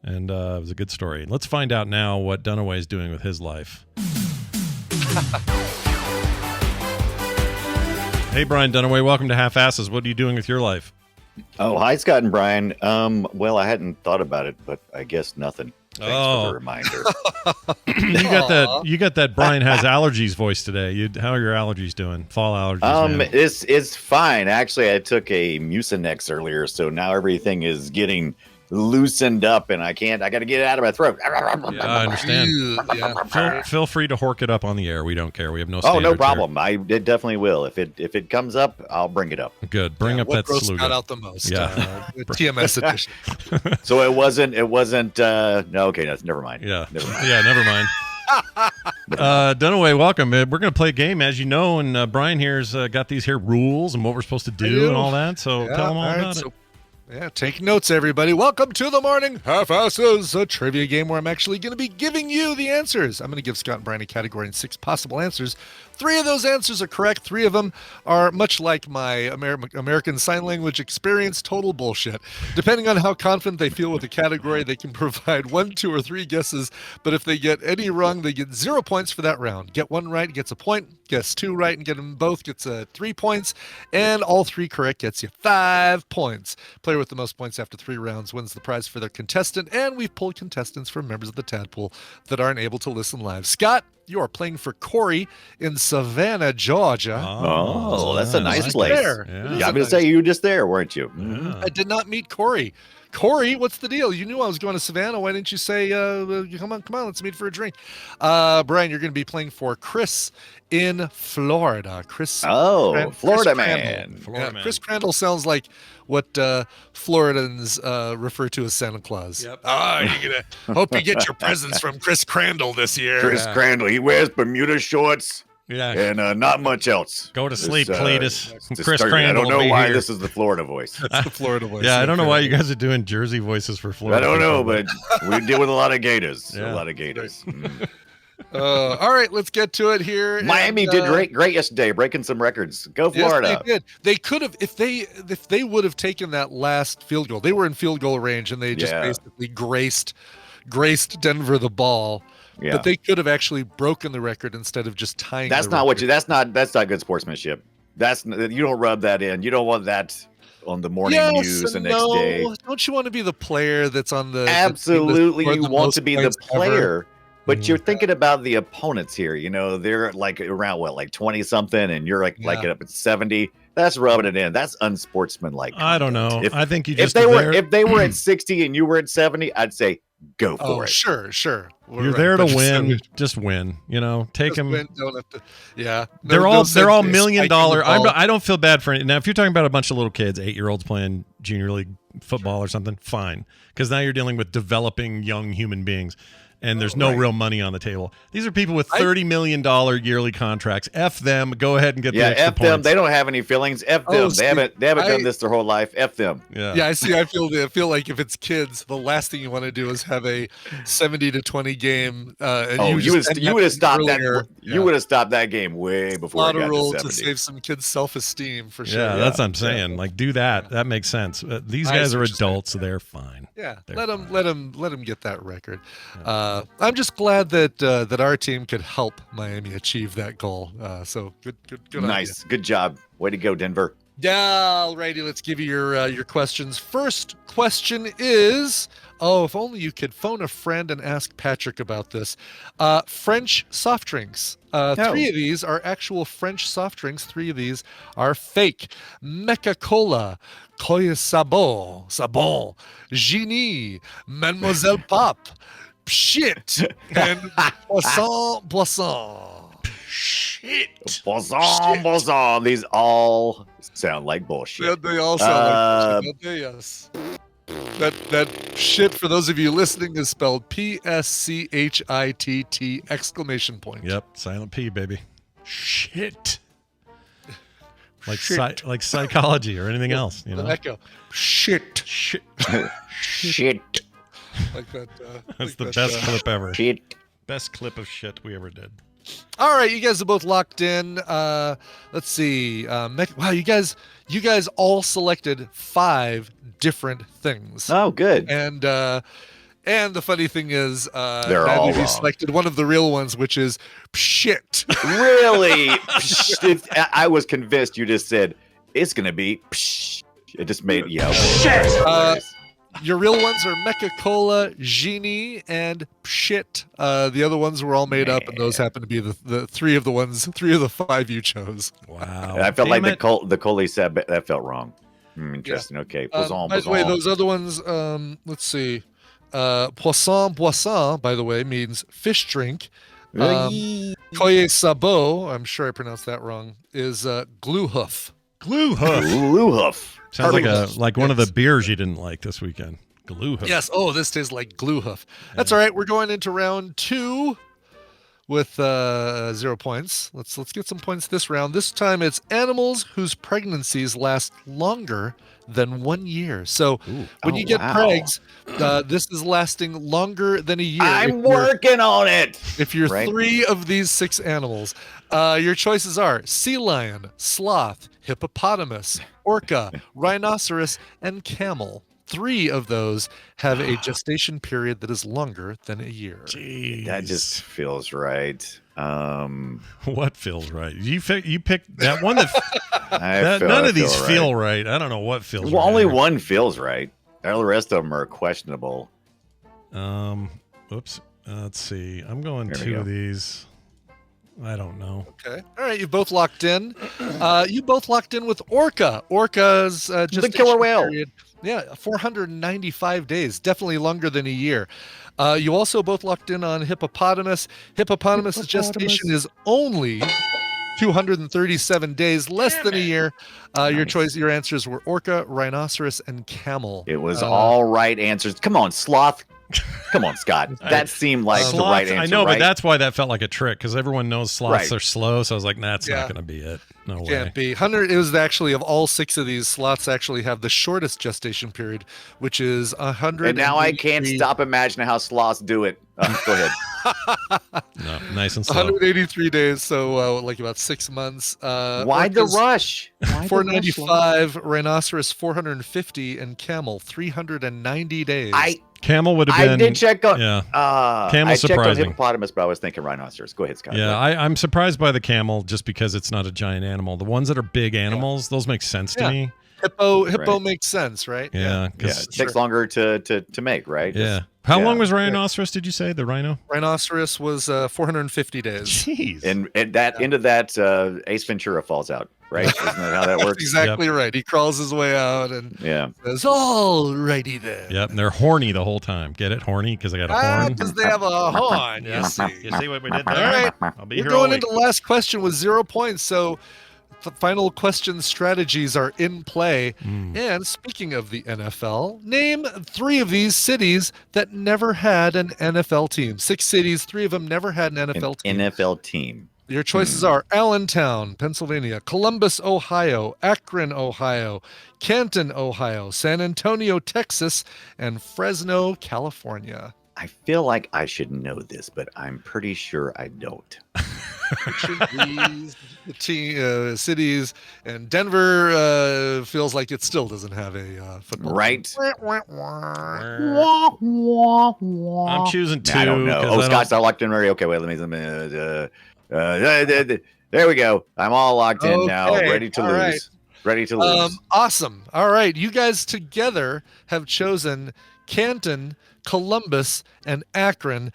And it was a good story. Let's find out now what Dunaway is doing with his life. Hey, Brian Dunaway, welcome to Half Asses. What are you doing with your life? Oh, hi, Scott and Brian. Well, I hadn't thought about it, but I guess nothing. for the reminder. You got that Brian has allergies voice today. How are your allergies doing? Fall allergies, man. It's fine. Actually, I took a Mucinex earlier, so now everything is getting loosened up, and I got to get it out of my throat. Yeah, I understand. Feel free to hork it up on the air. We don't care. We have no Oh, no standards problem. here. It definitely will. If it comes up, I'll bring it up. Good. Bring up what that grossed sluga. Scott out the most? Yeah. The TMS edition. So it wasn't. No, okay, never mind. Yeah. Never mind. Yeah, never mind. Dunaway, welcome. We're going to play a game, as you know, and Brian here's got these here rules and what we're supposed to do and all that. So tell them all about it. Yeah, take notes, everybody. Welcome to the Morning Half-Asses, a trivia game where I'm actually going to be giving you the answers. I'm going to give Scott and Brian a category and 6 possible answers. 3 of those answers are correct. 3 of them are much like my American Sign Language experience, total bullshit. Depending on how confident they feel with the category, they can provide 1, 2, or 3 guesses, but if they get any wrong, they get 0 points for that round. Get 1 right, gets a point. Guess 2 right and get them both gets 3 points, and all 3 correct gets you 5 points. Player with the most points after 3 rounds wins the prize for their contestant, and we've pulled contestants from members of the Tadpool that aren't able to listen live. Scott, you are playing for Corey in Savannah, Georgia. Oh, that's a nice place. Yeah. I'm going to say you were just there, weren't you? Yeah. I did not meet Corey. Corey, what's the deal? You knew I was going to Savannah. Why didn't you say, come on, let's meet for a drink? Brian, you're going to be playing for Chris in Florida. Florida man. Chris Crandall sounds like what Floridans refer to as Santa Claus. Yep. You're going to hope you get your presents from Chris Crandall this year. Chris Crandall, he wears Bermuda shorts. Yeah. And not much else. Go to sleep, Cletus. Chris Crandall. Crandall. I don't know why this is the Florida voice. That's the Florida voice. Yeah, I don't know why you guys are doing Jersey voices for Florida. I don't know, but we deal with a lot of gators. Yeah. A lot of gators. All right, let's get to it here. Miami did great yesterday, breaking some records. Go Florida. Yes, they did. They could have, if they would have taken that last field goal. They were in field goal range, and they just basically graced Denver the ball. Yeah. But they could have actually broken the record instead of just tying. That's not good sportsmanship. You don't rub that in. You don't want that on the morning news the next day. Don't you want to be the player that's on the absolutely? You want to be the player, but Mm-hmm. you're thinking about the opponents here. You know, they're like around 20 something, and you're like up at 70. That's rubbing it in. That's unsportsmanlike. I don't know. I think if they were at 60 and you were at 70, I'd say go for it. Sure. You're there to win. Just win. You know, take them. Don't have to. Yeah. They're all $1 million. I don't feel bad for it. Now, if you're talking about a bunch of little kids, 8-year-olds playing junior league football or something, fine. Because now you're dealing with developing young human beings. And there's no real money on the table. These are people with $30 million yearly contracts. F them. Go ahead and get the extra F them. points. They don't have any feelings. F them. They haven't done this their whole life. F them. Yeah. I see. I feel like if it's kids, the last thing you want to do is have a 70-20 game. You would have stopped that. You would have stopped that game way before. A lot it got of rules to to 70. save some kids' self-esteem for sure. Yeah, that's what I'm saying. Like, do that. That makes sense. These guys are adults, so they're fine. Yeah, let them get that record. I'm just glad that our team could help Miami achieve that goal. So good. Nice, good job. Way to go, Denver. Yeah, alrighty. Let's give you your questions. First question is, if only you could phone a friend and ask Patrick about this. French soft drinks. 3 of these are actual French soft drinks. 3 of these are fake. Meca Cola, Coy Sabon, Genie, Mademoiselle Pop, Shit, and Boisson. Shit. Boisson. These all sound like bullshit. They all sound like bullshit, don't they? Yes. That shit, for those of you listening, is spelled PSCHITT ! Yep, silent P, baby. Shit. Like like psychology or anything else, you know. Echo. Shit. Shit. Like that. That's the best clip ever. Shit. Best clip of shit we ever did. All right, you guys are both locked in. Let's see. Wow, you guys all selected 5 different things. Oh, good. And the funny thing is, they're all wrong. Selected one of the real ones, which is shit. Really? I was convinced you just said it's gonna be. It just made shit. Your real ones are Mecha Cola, Genie, and Pshit. The other ones were all made up, and those happen to be the three of the five you chose. Wow. I felt Damn like it. the Coley said that felt wrong. Interesting. Okay. By the way, those other ones, let's see. Poisson, by the way, means fish drink. Koye Sabo, I'm sure I pronounced that wrong, is glue hoof. Glue hoof. Glue hoof. Sounds like one of the beers you didn't like this weekend. Glue hoof. Yes. Oh, this tastes like glue hoof. That's all right. We're going into round 2 with 0 points. Let's get some points this round. This time it's animals whose pregnancies last longer than 1 year. So when you get pregs, this is lasting longer than a year. I'm working on it. If you're 3 of these 6 animals, your choices are sea lion, sloth, hippopotamus, orca, rhinoceros, and camel. 3 of those have a gestation period that is longer than a year. Jeez. That just feels right. What feels right? You picked that one that none of these feel right. I don't know what feels right. Well, only one feels right. All the rest of them are questionable. Whoops. Let's see. I'm going 2 of these. I don't know. Okay. All right. You both locked in. You both locked in with orca. Orca's gestation the killer whale. period. Yeah, 495 days. Definitely longer than a year. You also both locked in on hippopotamus. Hippopotamus' gestation is only 237 days, less than a year. Your answers were orca, rhinoceros, and camel. It was all right answers. Come on, sloth. Come on, Scott. That seemed like the right answer. I know, right? but that's why that felt like a trick, because everyone knows sloths are slow. So I was like, that's not going to be it. No way. Can't be. 100. It was actually, of all 6 of these, sloths actually have the shortest gestation period, which is 100. And now I can't stop imagining how sloths do it. Go ahead. No, nice and slow. 183 days, so like about 6 months. Why the rush? 495, rhinoceros 450, and camel 390 days. Camel would have been. I did check on. Camel I checked on surprising. hippopotamus, but I was thinking rhinoceros. Go ahead, Scott. Yeah, I'm surprised by the camel just because it's not a giant animal. The ones that are big animals, those make sense to me. Hippo makes sense, right? Yeah, because it takes longer to make, right? Yeah. How long was rhinoceros? Did you say the rhino? Rhinoceros was 450 days. Jeez. And at that end of that, Ace Ventura falls out, right? Isn't that how that works? Exactly right. He crawls his way out and says, "All righty then." Yep, and they're horny the whole time. Get it? Horny because they got a horn. Because they have a horn. You see what we did there? All right. I'll be We're here going all into the last question with 0 points. So the final question strategies are in play. And speaking of the NFL, name 3 of these cities that never had an NFL team. 6 cities, 3 of them never had an NFL team. NFL team. Your choices are Allentown, Pennsylvania, Columbus, Ohio, Akron, Ohio, Canton, Ohio, San Antonio, Texas, and Fresno, California. I feel like I should know this, but I'm pretty sure I don't. These cities, and Denver feels like it still doesn't have a football right team. I'm choosing 2. I don't know. Oh, Scott's not locked in. Okay, wait, let me there we go. I'm all locked in now, ready to lose. Right. Ready to lose. Awesome. All right, you guys together have chosen Canton, Columbus, and Akron.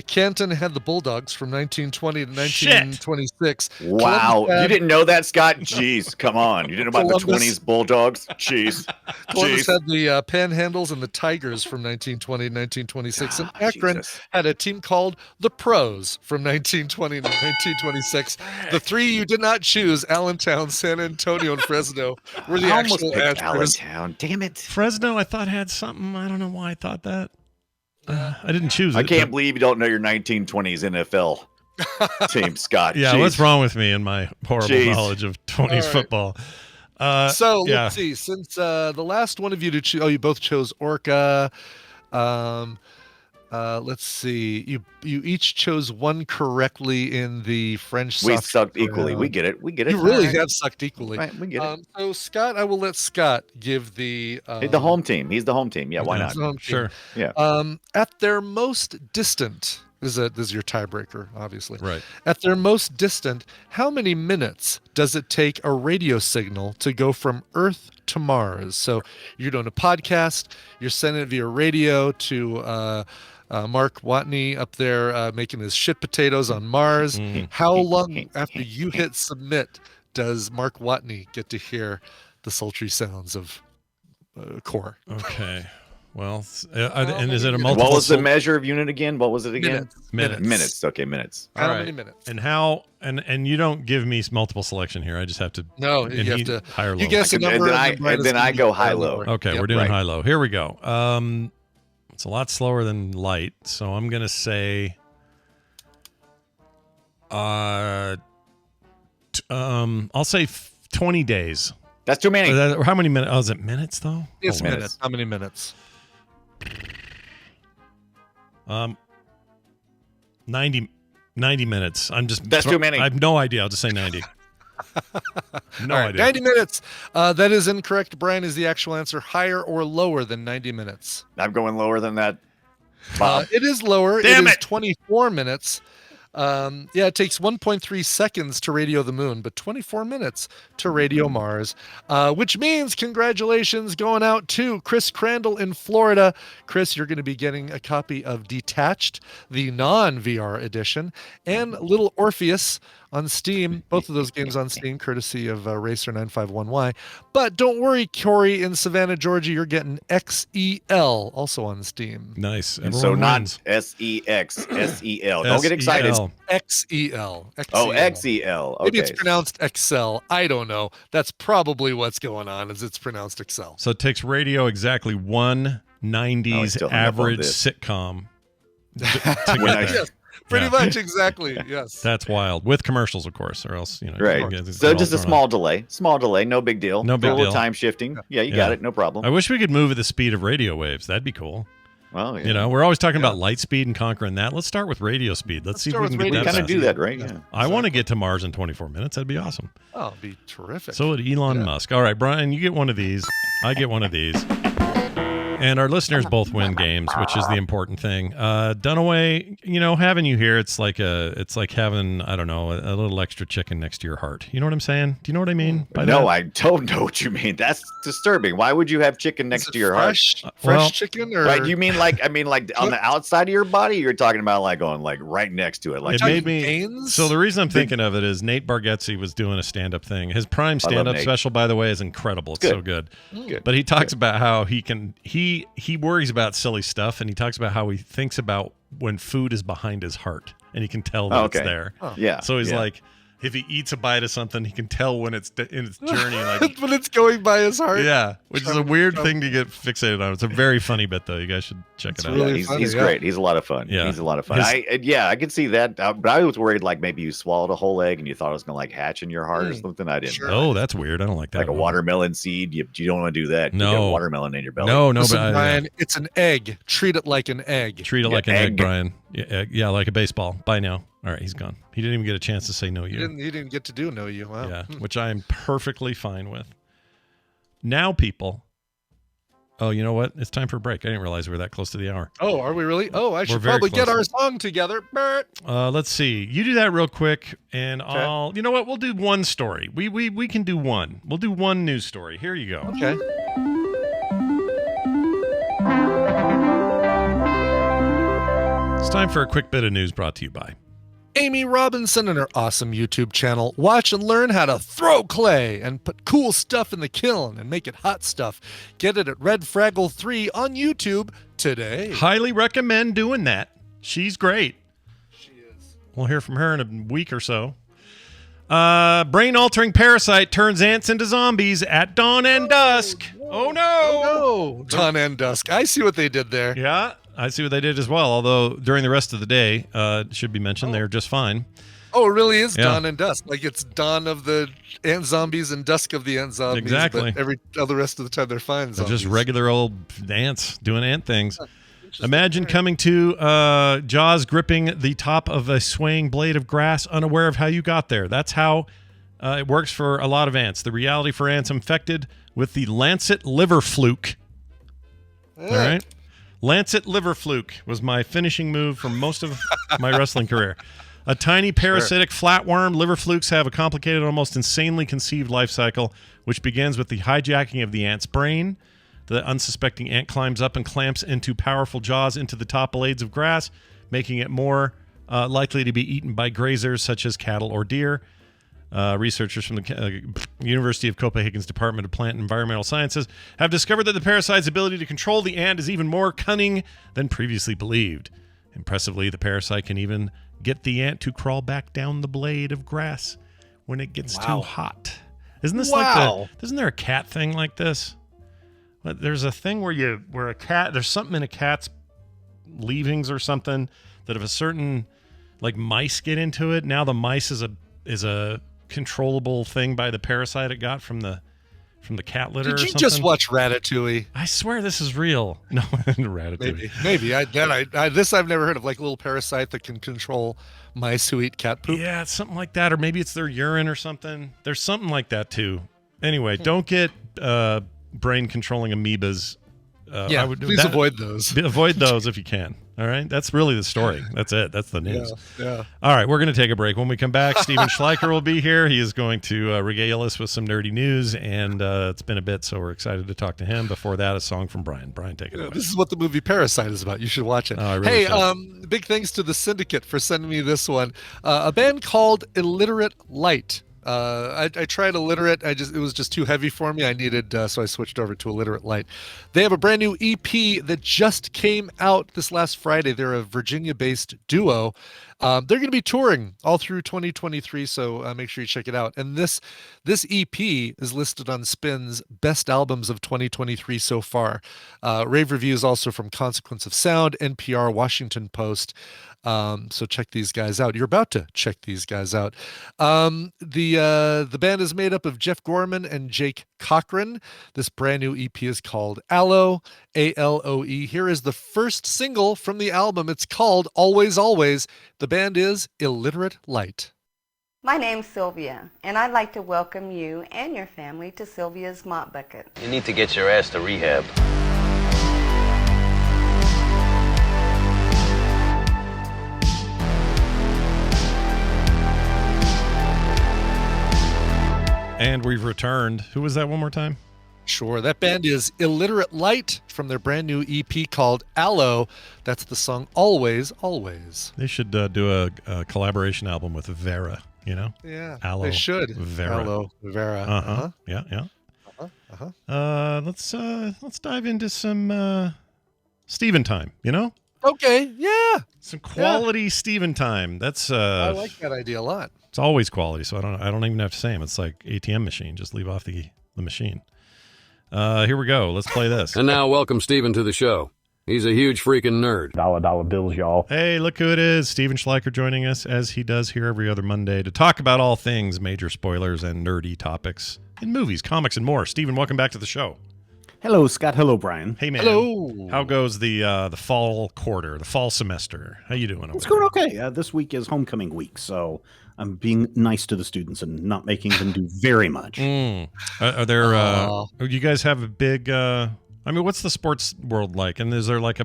Canton had the Bulldogs from 1920 to 1926. Wow. You didn't know that, Scott? Jeez, come on. You didn't know about the 20s Bulldogs? Jeez. Columbus had the Panhandles and the Tigers from 1920 to 1926. And Akron had a team called the Pros from 1920 to 1926. The 3 you did not choose, Allentown, San Antonio, and Fresno, were the actual answers. Allentown. Damn it. Fresno, I thought had something. I don't know why I thought that. I didn't choose it. I can't believe you don't know your 1920s NFL team, Scott. Yeah, Jeez. what's wrong with me and my horrible knowledge of 20s football? Let's see. Since the last one of you to choose, you both chose Orca. Let's see. You each chose one correctly in the French. We sucked equally. We get it. We get it. You really have sucked equally. Right, we get it. So Scott, I will let Scott give the home team. He's the home team. Yeah, why not? Sure. Yeah. At their most distant. This is your tiebreaker, obviously. Right. At their most distant, how many minutes does it take a radio signal to go from Earth to Mars. So you're doing a podcast, you're sending it via radio to Mark Watney up there making his shit potatoes on Mars. How long after you hit submit does Mark Watney get to hear the sultry sounds of core? Okay. Well, and is it a multiple? What was the measure of unit again? What was it again? Minutes. Okay, minutes. How many minutes? And how? And you don't give me multiple selection here. I just have to. No, you have to. High or low. You guess a number, and then I go high-low. Okay, we're doing high-low. Here we go. It's a lot slower than light, so I'm gonna say. I'll say 20 days. That's too many. How many minutes? Oh, is it minutes though? It's minutes. How many minutes? 90 minutes. That's too many. I have no idea. I'll just say 90. No idea. 90 minutes. That is incorrect. Brian, is the actual answer higher or lower than 90 minutes? I'm going lower than that. Bob. It is lower. Damn it it. is 24 minutes. It takes 1.3 seconds to radio the moon, but 24 minutes to radio Mars, which means congratulations going out to Chris Crandall in Florida. Chris, you're going to be getting a copy of Detached, the non-VR edition, and Little Orpheus on Steam. Both of those games on Steam, courtesy of Racer951Y. But don't worry, Corey in Savannah, Georgia, you're getting XEL, also on Steam. Nice. And so not SEX, SEL. Don't get excited. XEL. Oh, XEL. Okay. Maybe it's pronounced Excel. I don't know. That's probably what's going on, is it's pronounced Excel. So it takes radio exactly one 90s average sitcom. Yes, pretty much, exactly. Yes. That's wild. With commercials, of course, or else, Right. So just a small delay. Small delay. No big deal. No big deal. Time shifting. Yeah, you got it. No problem. I wish we could move at the speed of radio waves. That'd be cool. Well, yeah. We're always talking about light speed and conquering that. Let's start with radio speed. Let's see if we can get that. We kind of do that, right? Yeah. I want to get to Mars in 24 minutes. That'd be awesome. Oh, it'd be terrific. So would Elon Musk. All right, Brian, you get one of these. I get one of these. And our listeners both win games, which is the important thing. Dunaway, having you here, it's like having, I don't know, a little extra chicken next to your heart. You know what I'm saying? Do you know what I mean by that? No, I don't know what you mean. That's disturbing. Why would you have chicken next to your heart? Fresh chicken, or right? You mean like on the outside of your body? You're talking about like going like right next to it. Like it made me. Veins? So the reason I'm thinking of it is Nate Bargatze was doing a stand-up thing. His Prime stand-up special, by the way, is incredible. It's so good. But he talks about how he worries about silly stuff, and he talks about how he thinks about when food is behind his heart, and he can tell that it's there. Oh. Yeah. So he's like, if he eats a bite of something, he can tell when it's in its journey, like when it's going by his heart. Yeah, which is a weird thing to get fixated on. It's a very funny bit, though. You guys should check it out. Really he's great. He's a lot of fun. Yeah, he's a lot of fun. I can see that. But I was worried like maybe you swallowed a whole egg and you thought it was gonna like hatch in your heart or something. I didn't. Sure. Oh, that's weird. I don't like that. Like a watermelon seed. You don't want to do that. No, you got watermelon in your belly. No, Listen, Brian, it's an egg. Treat it like an egg. Treat it like an egg, Brian. Yeah, like a baseball. Bye now. All right, he's gone. He didn't even get a chance to say no you. He didn't get to do no you. Wow. Yeah, which I am perfectly fine with. Now, people. Oh, you know what? It's time for a break. I didn't realize we were that close to the hour. Oh, are we really? Oh, I should probably get our song together. Let's see. You do that real quick, and I'll. You know what? We'll do one story. We can do one. We'll do one news story. Here you go. Okay. It's time for a quick bit of news brought to you by Amy Robinson and her awesome YouTube channel. Watch and learn how to throw clay and put cool stuff in the kiln and make it hot stuff. Get it at Red Fraggle 3 on YouTube today. Highly recommend doing that. She's great. She is. We'll hear from her in a week or so. Brain-altering parasite turns ants into zombies at dawn and dusk. Oh, no. Dawn and dusk. I see what they did there. Yeah. I see what they did as well, although during the rest of the day, it should be mentioned, they're just fine. Oh, it really is dawn and dusk. Like it's dawn of the ant zombies and dusk of the ant zombies. Exactly. But every other rest of the time, they're fine zombies. They're just regular old ants doing ant things. Imagine coming to jaws gripping the top of a swaying blade of grass, unaware of how you got there. That's how it works for a lot of ants. The reality for ants infected with the Lancet liver fluke. All right. Lancet liver fluke was my finishing move for most of my wrestling career. A tiny parasitic flatworm. Liver flukes have a complicated, almost insanely conceived life cycle, which begins with the hijacking of the ant's brain. The unsuspecting ant climbs up and clamps into powerful jaws into the top blades of grass, making it more likely to be eaten by grazers such as cattle or deer. Researchers from the University of Copenhagen's Department of Plant and Environmental Sciences have discovered that the parasite's ability to control the ant is even more cunning than previously believed. Impressively, the parasite can even get the ant to crawl back down the blade of grass when it gets too hot. Isn't this isn't there a cat thing like this? There's a thing where a cat, there's something in a cat's leavings or something that if a certain mice get into it, now the mice is a controllable thing by the parasite it got from the cat litter. Did you or something? Just watch Ratatouille? I swear this is real. No, Ratatouille. Maybe. This I've never heard of, a little parasite that can control mice who eat cat poop. Yeah, it's something like that, or maybe it's their urine or something. There's something like that too. Anyway, don't get brain controlling amoebas. Please avoid those. Avoid those if you can. All right, that's really the story. That's it. That's the news. Yeah. All right, we're going to take a break. When we come back, Steven Schleicher will be here. He is going to regale us with some nerdy news, and it's been a bit, so we're excited to talk to him. Before that, a song from Brian. Brian, take it away. This is what the movie Parasite is about. You should watch it. Oh, I really should. Big thanks to the Syndicate for sending me this one. A band called Illiterate Light. I tried Illiterate. It was just too heavy for me. I needed, so I switched over to Illiterate Light. They have a brand new EP that just came out this last Friday. They're a Virginia-based duo. They're going to be touring all through 2023, so make sure you check it out. And this EP is listed on Spin's Best Albums of 2023 so far. Rave reviews also from Consequence of Sound, NPR, Washington Post. So check these guys out. You're about to check these guys out. The band is made up of Jeff Gorman and Jake Cochran. This brand new EP is called Aloe, A-L-O-E. Here is the first single from the album. It's called Always Always. The band is Illiterate Light. My name's Sylvia, and I'd like to welcome you and your family to Sylvia's Mop Bucket. You need to get your ass to rehab. And we've returned. Who was that one more time? Sure. That band is Illiterate Light from their brand new EP called Aloe. That's the song Always, Always. They should do a collaboration album with Vera, you know? Yeah. Aloe. They should. Vera. Aloe Vera. Uh-huh. Yeah. Let's dive into some Steven time, you know? Okay, yeah. Some quality Steven time. That's I like that idea a lot. It's always quality, so I don't even have to say them. It's like ATM machine. Just leave off the machine. Here we go. Let's play this. And now welcome Steven to the show. He's a huge freaking nerd. Dollar bills, y'all. Hey, look who it is. Steven Schleicher joining us, as he does here every other Monday, to talk about all things major spoilers and nerdy topics in movies, comics, and more. Steven, welcome back to the show. Hello, Scott. Hello, Brian. Hey, man. Hello. How goes the fall quarter, the fall semester? How you doing over It's going okay. This week is homecoming week, so I'm being nice to the students and not making them do very much. Are there? You guys have a big? What's the sports world like? And is there like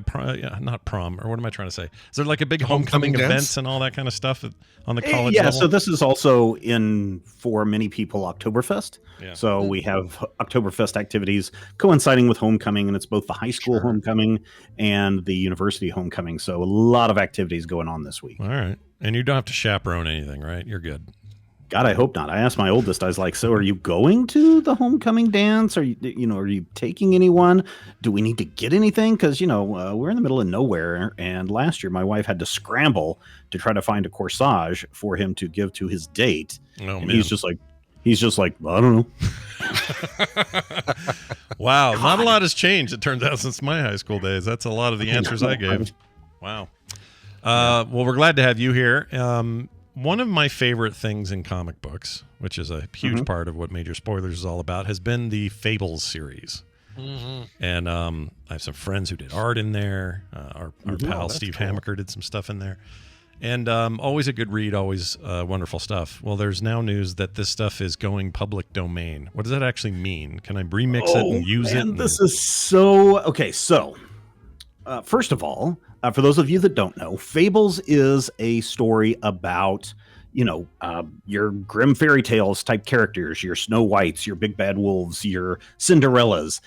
not prom, or what am I trying to say? Is there like a big homecoming events and all that kind of stuff on the college level? So this is also for many people, Oktoberfest. Yeah. So we have Oktoberfest activities coinciding with homecoming, and it's both the high school homecoming and the university homecoming. So a lot of activities going on this week. All right. And you don't have to chaperone anything, right? You're good. God, I hope not. I asked my oldest, I was like, so are you going to the homecoming dance? Are you taking anyone? Do we need to get anything? Because, we're in the middle of nowhere. And last year, my wife had to scramble to try to find a corsage for him to give to his date. Oh, and man. he's just like, I don't know. Wow. God. Not a lot has changed, it turns out, since my high school days. That's a lot of the answers I gave. Wow. Well, we're glad to have you here. One of my favorite things in comic books, which is a huge part of what Major Spoilers is all about, has been the Fables series. Mm-hmm. And I have some friends who did art in there. Our pal Steve Hamaker did some stuff in there. And always a good read, always wonderful stuff. Well, there's now news that this stuff is going public domain. What does that actually mean? Can I remix it and use it? This is so... Okay, so first of all, For those of you that don't know, Fables is a story about, your grim fairy tales type characters, your Snow Whites, your Big Bad Wolves, your Cinderellas.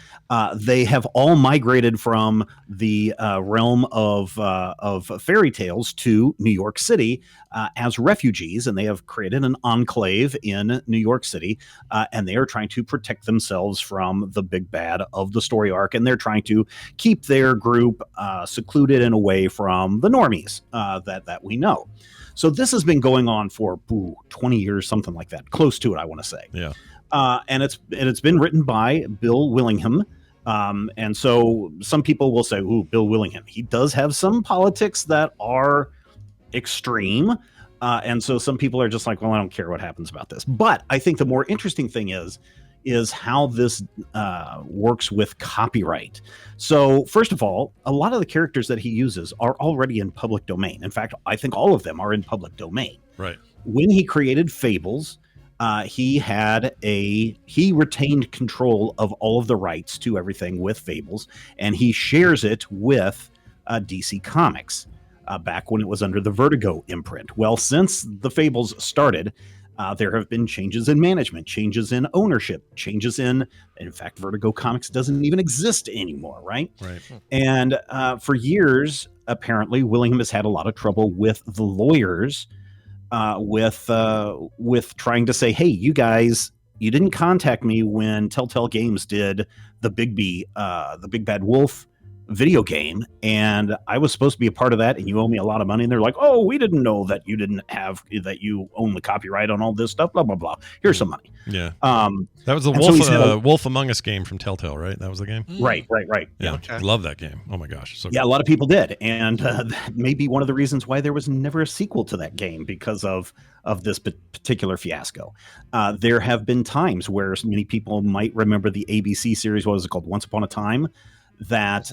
They have all migrated from the realm of fairy tales to New York City as refugees, and they have created an enclave in New York City, and they are trying to protect themselves from the big bad of the story arc, and they're trying to keep their group secluded and away from the normies that we know. So this has been going on for 20 years, something like that, close to it, I want to say. Yeah. And it's been written by Bill Willingham. And so some people will say, "Ooh, Bill Willingham, he does have some politics that are extreme." And so some people are just like, "Well, I don't care what happens about this." But I think the more interesting thing is how this works with copyright. So first of all, a lot of the characters that he uses are already in public domain. In fact, I think all of them are in public domain. Right. When he created Fables, he retained control of all of the rights to everything with Fables, and he shares it with DC Comics back when it was under the Vertigo imprint. Well, since the Fables started, there have been changes in management, changes in ownership, changes in fact, Vertigo Comics doesn't even exist anymore, right? Right. And for years, apparently, Willingham has had a lot of trouble with the lawyers, with trying to say, "Hey, you guys, you didn't contact me when Telltale Games did the Big Bad Wolf video game, and I was supposed to be a part of that, and you owe me a lot of money." And they're like, "Oh, we didn't know that you own the copyright on all this stuff, blah blah blah. Here's some money." Yeah. That was the Wolf Among Us game from Telltale, right? That was the game. Right. Yeah, Okay. Love that game. Oh my gosh. So yeah, a lot of people did, and that may be one of the reasons why there was never a sequel to that game, because of this particular fiasco. There have been times where many people might remember the ABC series. What was it called? Once Upon a Time. That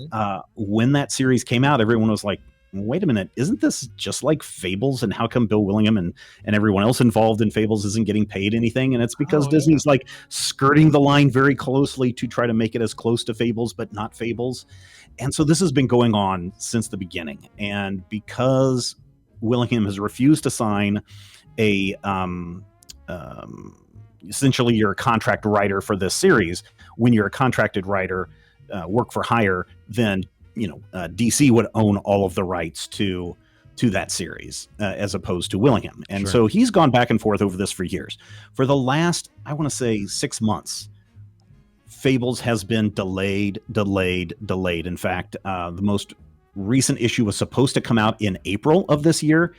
when that series came out, everyone was like, "Wait a minute, isn't this just like Fables? And how come Bill Willingham and everyone else involved in Fables isn't getting paid anything?" And it's because Disney's like skirting the line very closely to try to make it as close to Fables, but not Fables. And so this has been going on since the beginning. And because Willingham has refused to sign essentially you're a contract writer for this series. When you're a contracted writer, work for hire, then DC would own all of the rights to that series as opposed to Willingham. And so he's gone back and forth over this for years. For the last, I want to say 6 months, Fables has been delayed. In fact, the most recent issue was supposed to come out in April of this year.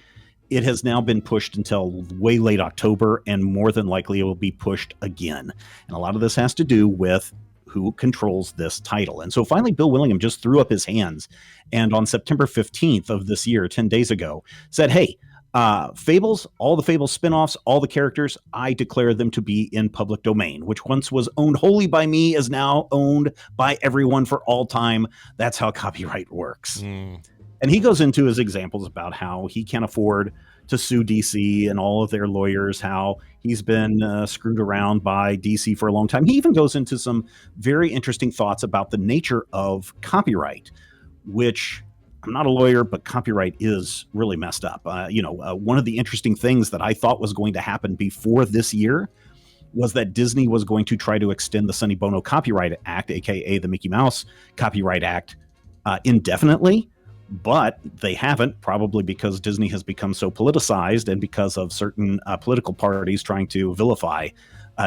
It has now been pushed until way late October, and more than likely it will be pushed again. And a lot of this has to do with who controls this title. And so finally, Bill Willingham just threw up his hands, and on September 15th of this year, 10 days ago, said, "Hey, Fables, all the Fables spinoffs, all the characters, I declare them to be in public domain, which once was owned wholly by me is now owned by everyone for all time. That's how copyright works." And he goes into his examples about how he can't afford to sue DC and all of their lawyers, how he's been screwed around by DC for a long time. He even goes into some very interesting thoughts about the nature of copyright, which I'm not a lawyer, but copyright is really messed up. One of the interesting things that I thought was going to happen before this year was that Disney was going to try to extend the Sonny Bono Copyright Act, aka the Mickey Mouse Copyright Act, indefinitely. But they haven't, probably because Disney has become so politicized, and because of certain political parties trying to vilify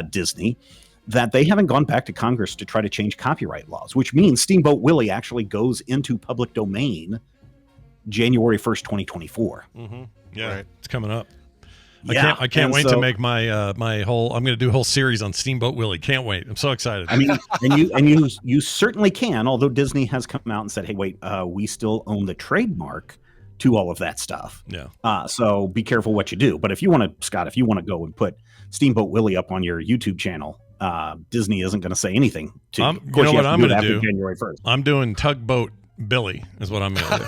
Disney, that they haven't gone back to Congress to try to change copyright laws, which means Steamboat Willie actually goes into public domain January 1st, 2024. Mm-hmm. Yeah, right. It's coming up. Yeah, I can't wait to make my my whole. I'm going to do a whole series on Steamboat Willie. Can't wait. I'm so excited. I mean, and you certainly can. Although Disney has come out and said, "Hey, wait, we still own the trademark to all of that stuff." Yeah. So be careful what you do. But if you want to, Scott, if you want to go and put Steamboat Willie up on your YouTube channel, Disney isn't going to say anything to you. You know what I'm going to do? January 1st. I'm doing Tugboat Billy is what I'm going to do.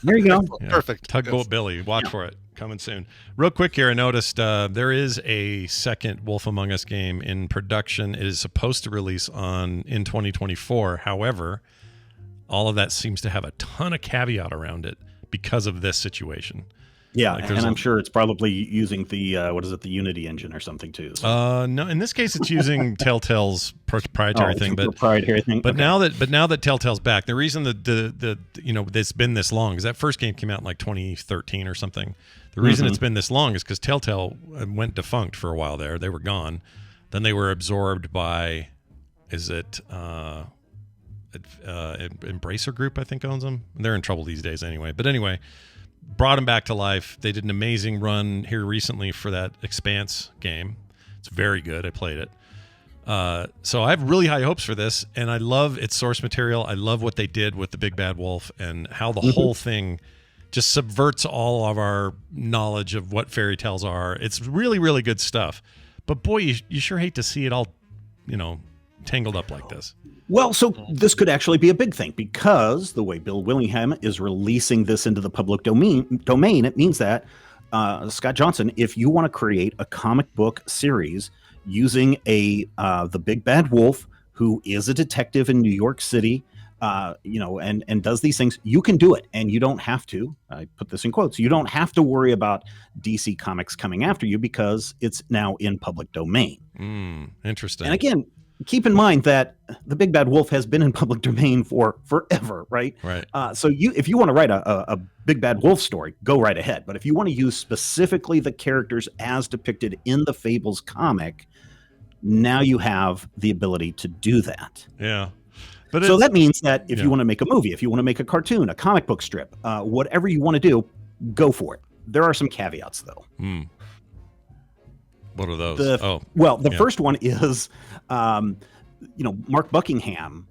There you go. Yeah. Perfect. Tugboat Billy. Watch for it. Coming soon. Real quick here, I noticed there is a second Wolf Among Us game in production. It is supposed to release in 2024. However, all of that seems to have a ton of caveat around it because of this situation. Yeah, like and I'm sure it's probably using the the Unity engine or something too. So. No, in this case, it's using Telltale's proprietary thing. But proprietary thing. But now that Telltale's back, the reason that it's been this long is that first game came out in like 2013 or something. The reason it's been this long is because Telltale went defunct for a while there. They were gone. Then they were absorbed by, Embracer Group, I think, owns them. They're in trouble these days anyway. But anyway, brought them back to life. They did an amazing run here recently for that Expanse game. It's very good. I played it. So I have really high hopes for this, and I love its source material. I love what they did with the Big Bad Wolf and how the whole thing just subverts all of our knowledge of what fairy tales are. It's really, really good stuff. But boy, you sure hate to see it all, tangled up like this. Well, so this could actually be a big thing because the way Bill Willingham is releasing this into the public domain, it means that, Scott Johnson, if you want to create a comic book series using the Big Bad Wolf, who is a detective in New York City, and does these things, you can do it. And you don't have to, I put this in quotes, you don't have to worry about DC Comics coming after you because it's now in public domain. Interesting. And again, keep in mind that the Big Bad Wolf has been in public domain for forever, right? Right. So if you want to write a Big Bad Wolf story, go right ahead. But if you want to use specifically the characters as depicted in the Fables comic, now you have the ability to do that. Yeah. But so that means that if you want to make a movie, if you want to make a cartoon, a comic book strip, whatever you want to do, go for it. There are some caveats, though. What are those? The first one is, Mark Buckingham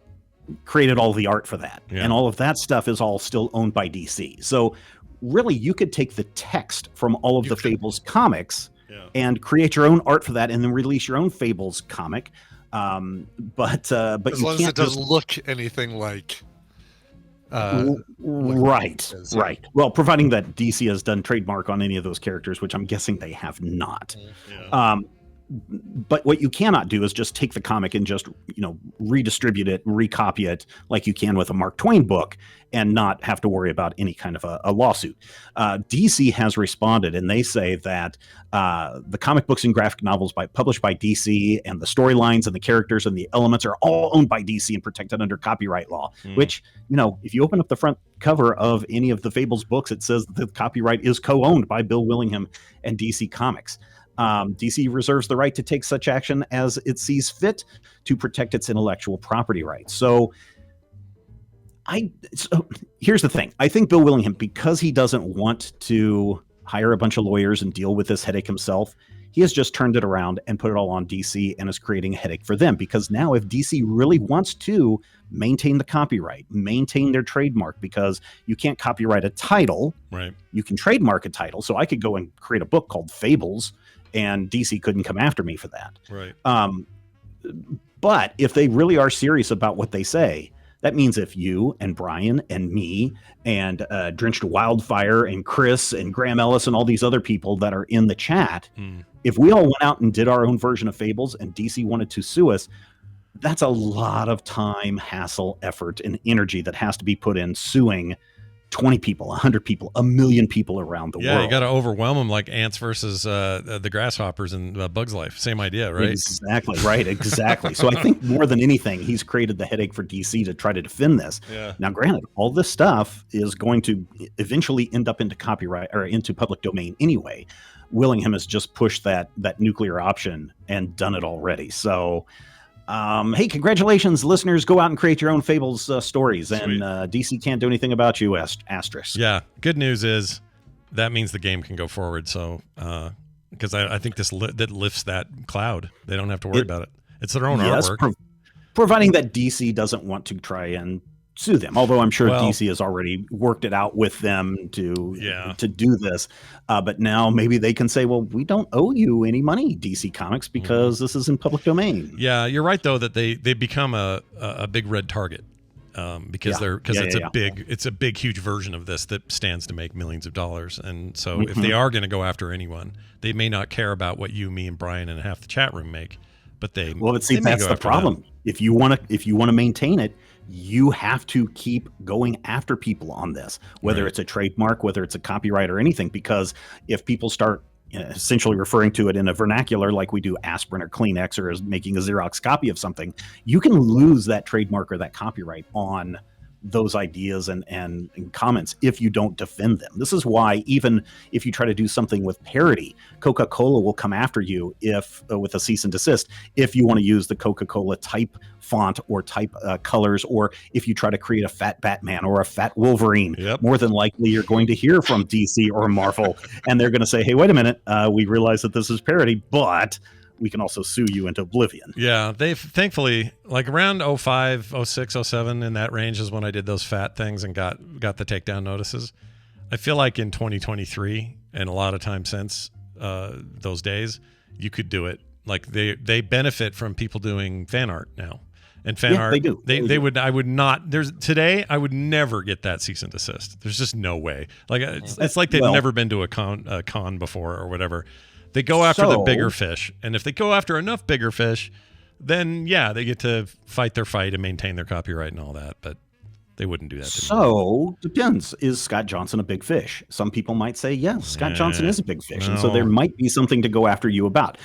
created all the art for that. Yeah. And all of that stuff is all still owned by DC. So really, you could take the text from all of the Fables comics and create your own art for that and then release your own Fables comic. But as long as it doesn't look anything like right. Well, providing that DC has done trademark on any of those characters, which I'm guessing they have not. But what you cannot do is just take the comic and just redistribute it, recopy it like you can with a Mark Twain book and not have to worry about any kind of a lawsuit. DC has responded, and they say that the comic books and graphic novels published by DC and the storylines and the characters and the elements are all owned by DC and protected under copyright law, which, if you open up the front cover of any of the Fables books, it says that the copyright is co-owned by Bill Willingham and DC Comics. DC reserves the right to take such action as it sees fit to protect its intellectual property rights. So here's the thing. I think Bill Willingham, because he doesn't want to hire a bunch of lawyers and deal with this headache himself, he has just turned it around and put it all on DC and is creating a headache for them. Because now if DC really wants to maintain the copyright, maintain their trademark, because you can't copyright a title, right? You can trademark a title. So I could go and create a book called Fables, and DC couldn't come after me for that. Right. But if they really are serious about what they say, that means if you and Brian and me and Drenched Wildfire and Chris and Graham Ellis and all these other people that are in the chat, if we all went out and did our own version of Fables and DC wanted to sue us, that's a lot of time, hassle, effort, and energy that has to be put in suing 20 people, 100 people, 1 million people around the world. Yeah, you got to overwhelm them like ants versus the grasshoppers in Bug's Life. Same idea, right? Exactly, right, exactly. So I think more than anything, he's created the headache for DC to try to defend this. Yeah. Now, granted, all this stuff is going to eventually end up into copyright or into public domain anyway. Willingham has just pushed that nuclear option and done it already. So... hey, congratulations, listeners. Go out and create your own Fables stories. Sweet. And DC can't do anything about you, asterisk. Yeah. Good news is that means the game can go forward. So, because I think that lifts that cloud. They don't have to worry about it. It's their own artwork. Providing that DC doesn't want to try and sue them. Although I'm sure DC has already worked it out with them to do this. But now maybe they can say, well, we don't owe you any money, DC Comics, because this is in public domain. Yeah, you're right, though, that they become a big red target because it's a big, huge version of this that stands to make millions of dollars. And so if they are going to go after anyone, they may not care about what you, me, and Brian and half the chat room make. But that's the problem. If you want to maintain it, you have to keep going after people on this, whether it's a trademark, whether it's a copyright or anything, because if people start essentially referring to it in a vernacular like we do aspirin or Kleenex, or as making a Xerox copy of something, you can lose that trademark or that copyright on those ideas and comments if you don't defend them. This is why even if you try to do something with parody, Coca-Cola will come after you if with a cease and desist if you want to use the Coca-Cola type font or type colors, or if you try to create a fat Batman or a fat Wolverine. More than likely you're going to hear from DC or Marvel, and they're going to say, hey, wait a minute, we realize that this is parody, but we can also sue you into oblivion. Yeah, they've thankfully, like around 05, 06, 07, in that range is when I did those fat things and got the takedown notices. I feel like in 2023 and a lot of time since those days, you could do it. Like they benefit from people doing fan art now. And fan art, they do. They would. I would not. I would never get that cease and desist. There's just no way. Like it's like they've never been to a con before or whatever. They go after the bigger fish, and if they go after enough bigger fish, then yeah, they get to fight their fight and maintain their copyright and all that. But they wouldn't do that to me. So depends. Is Scott Johnson a big fish? Some people might say yes, Scott Johnson is a big fish, and so there might be something to go after you about.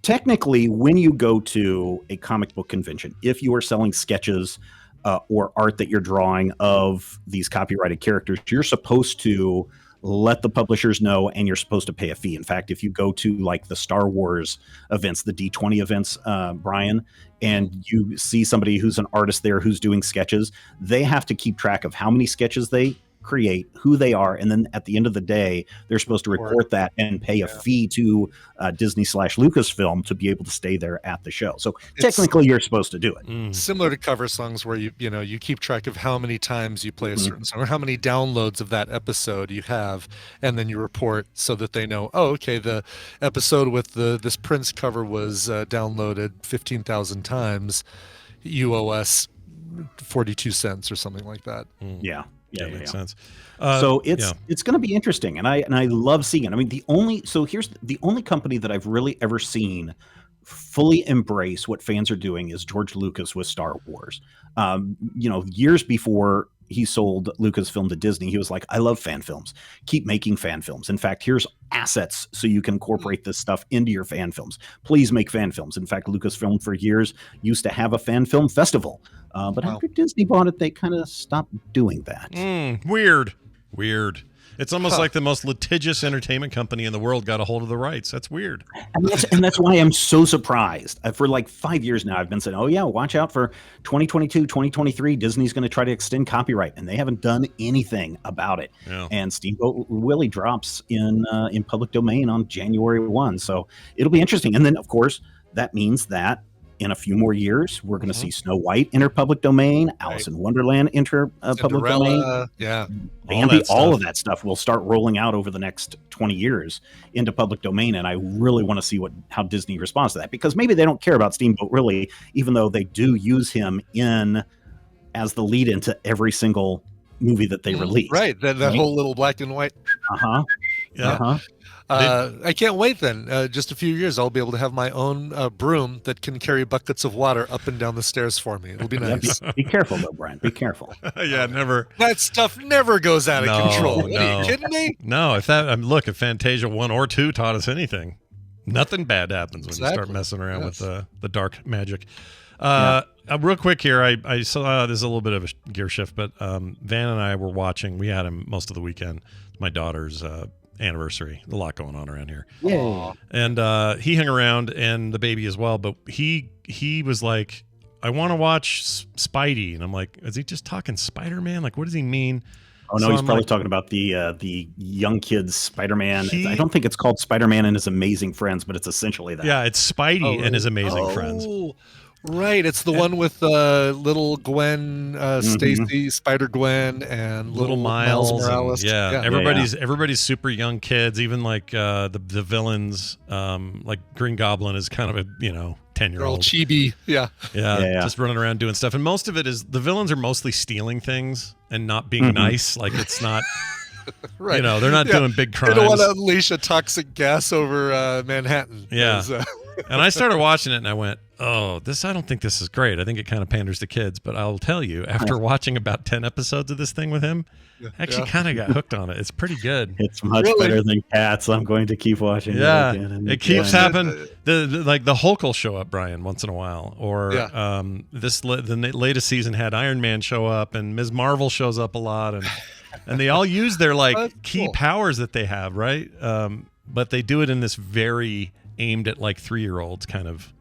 Technically, when you go to a comic book convention, if you are selling sketches or art that you're drawing of these copyrighted characters, you're supposed to let the publishers know, and you're supposed to pay a fee. In fact, if you go to like the Star Wars events, the D20 events, Brian, and you see somebody who's an artist there who's doing sketches, they have to keep track of how many sketches they create, who they are, and then at the end of the day, they're supposed to report that and pay a fee to Disney/Lucasfilm to be able to stay there at the show. So technically, you're supposed to do it. Similar to cover songs, where you keep track of how many times you play a certain song or how many downloads of that episode you have, and then you report so that they know, oh, okay, the episode with this Prince cover was downloaded 15,000 times. You owe us 42 cents or something like that. Yeah. Yeah, makes sense. So it's going to be interesting, and I love seeing it. I mean, here's the only company that I've really ever seen fully embrace what fans are doing is George Lucas with Star Wars. Years before he sold Lucasfilm to Disney, he was like, I love fan films. Keep making fan films. In fact, here's assets so you can incorporate this stuff into your fan films. Please make fan films. In fact, Lucasfilm for years used to have a fan film festival. But after Disney bought it, they kind of stopped doing that. Weird. It's almost like the most litigious entertainment company in the world got a hold of the rights. That's weird. And that's why I'm so surprised. For like 5 years now, I've been saying, oh, yeah, watch out for 2022, 2023. Disney's going to try to extend copyright, and they haven't done anything about it. Yeah. And Steamboat Willie drops in public domain on January 1. So it'll be interesting. And then, of course, that means that in a few more years, we're going to see Snow White enter public domain, Alice in Wonderland enter public domain. Yeah. Bambi, all of that stuff will start rolling out over the next 20 years into public domain. And I really want to see how Disney responds to that, because maybe they don't care about Steamboat Willie, even though they do use him as the lead into every single movie that they release. Right. That whole little black and white. Yeah. I can't wait then. Just a few years, I'll be able to have my own broom that can carry buckets of water up and down the stairs for me. It'll be nice. Be careful, though, Brian. Be careful. Never. That stuff never goes out of control. What, are you kidding me? No, if Fantasia 1 or 2 taught us anything, nothing bad happens when you start messing around with the dark magic. Real quick here, I saw there's a little bit of a gear shift, but Van and I were watching. We had him most of the weekend. My daughter's anniversary. A lot going on around here. Yeah. And he hung around, and the baby as well. But he was like, I want to watch Spidey. And I'm like, is he just talking Spider-Man? Like, what does he mean? Oh, no, he's probably talking about the young kids Spider-Man. I don't think it's called Spider-Man and His Amazing Friends, but it's essentially that. Yeah, it's Spidey and His Amazing Friends. Right, it's the one with little Gwen, Stacy, Spider-Gwen, and little Miles Morales. Everybody's super young kids. Even like the villains, like Green Goblin is kind of a 10-year-old chibi. Yeah, just running around doing stuff. And most of it is the villains are mostly stealing things and not being nice. Like it's not. Right. They're not doing big crimes. They don't want to unleash a toxic gas over Manhattan. Yeah. And I started watching it and I went, I don't think this is great. I think it kind of panders to kids, but I'll tell you, after watching about 10 episodes of this thing with him, I actually kind of got hooked on it. It's pretty good. It's much better than Cats. I'm going to keep watching it again and it keeps happening. The Hulk will show up, Brian, once in a while. Or the latest season had Iron Man show up, and Ms. Marvel shows up a lot, and they all use their key powers that they have, right? But they do it in this very aimed at 3-year-olds kind of.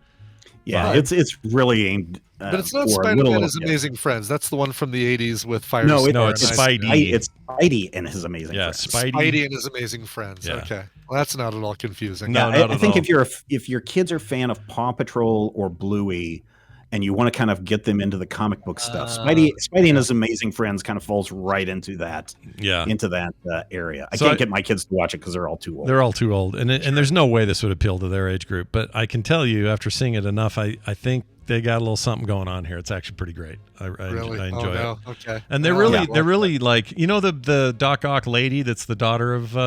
Yeah, it's really aimed. But it's not Spider-Man and His Amazing Friends. That's the one from the 80s with Fire. No, it's Spidey. It's Spidey and His Amazing Friends. Spidey and His Amazing Friends. Yeah. Okay, well, that's not at all confusing. No, I think if your kids are a fan of Paw Patrol or Bluey, and you want to kind of get them into the comic book stuff, Spidey and His Amazing Friends kind of falls right into that. Yeah. Into that area. I can't get my kids to watch it because they're all too old. They're all too old, and there's no way this would appeal to their age group. But I can tell you, after seeing it enough, I think they got a little something going on here. It's actually pretty great. I enjoy it. Okay. And they're really the Doc Ock lady that's the daughter of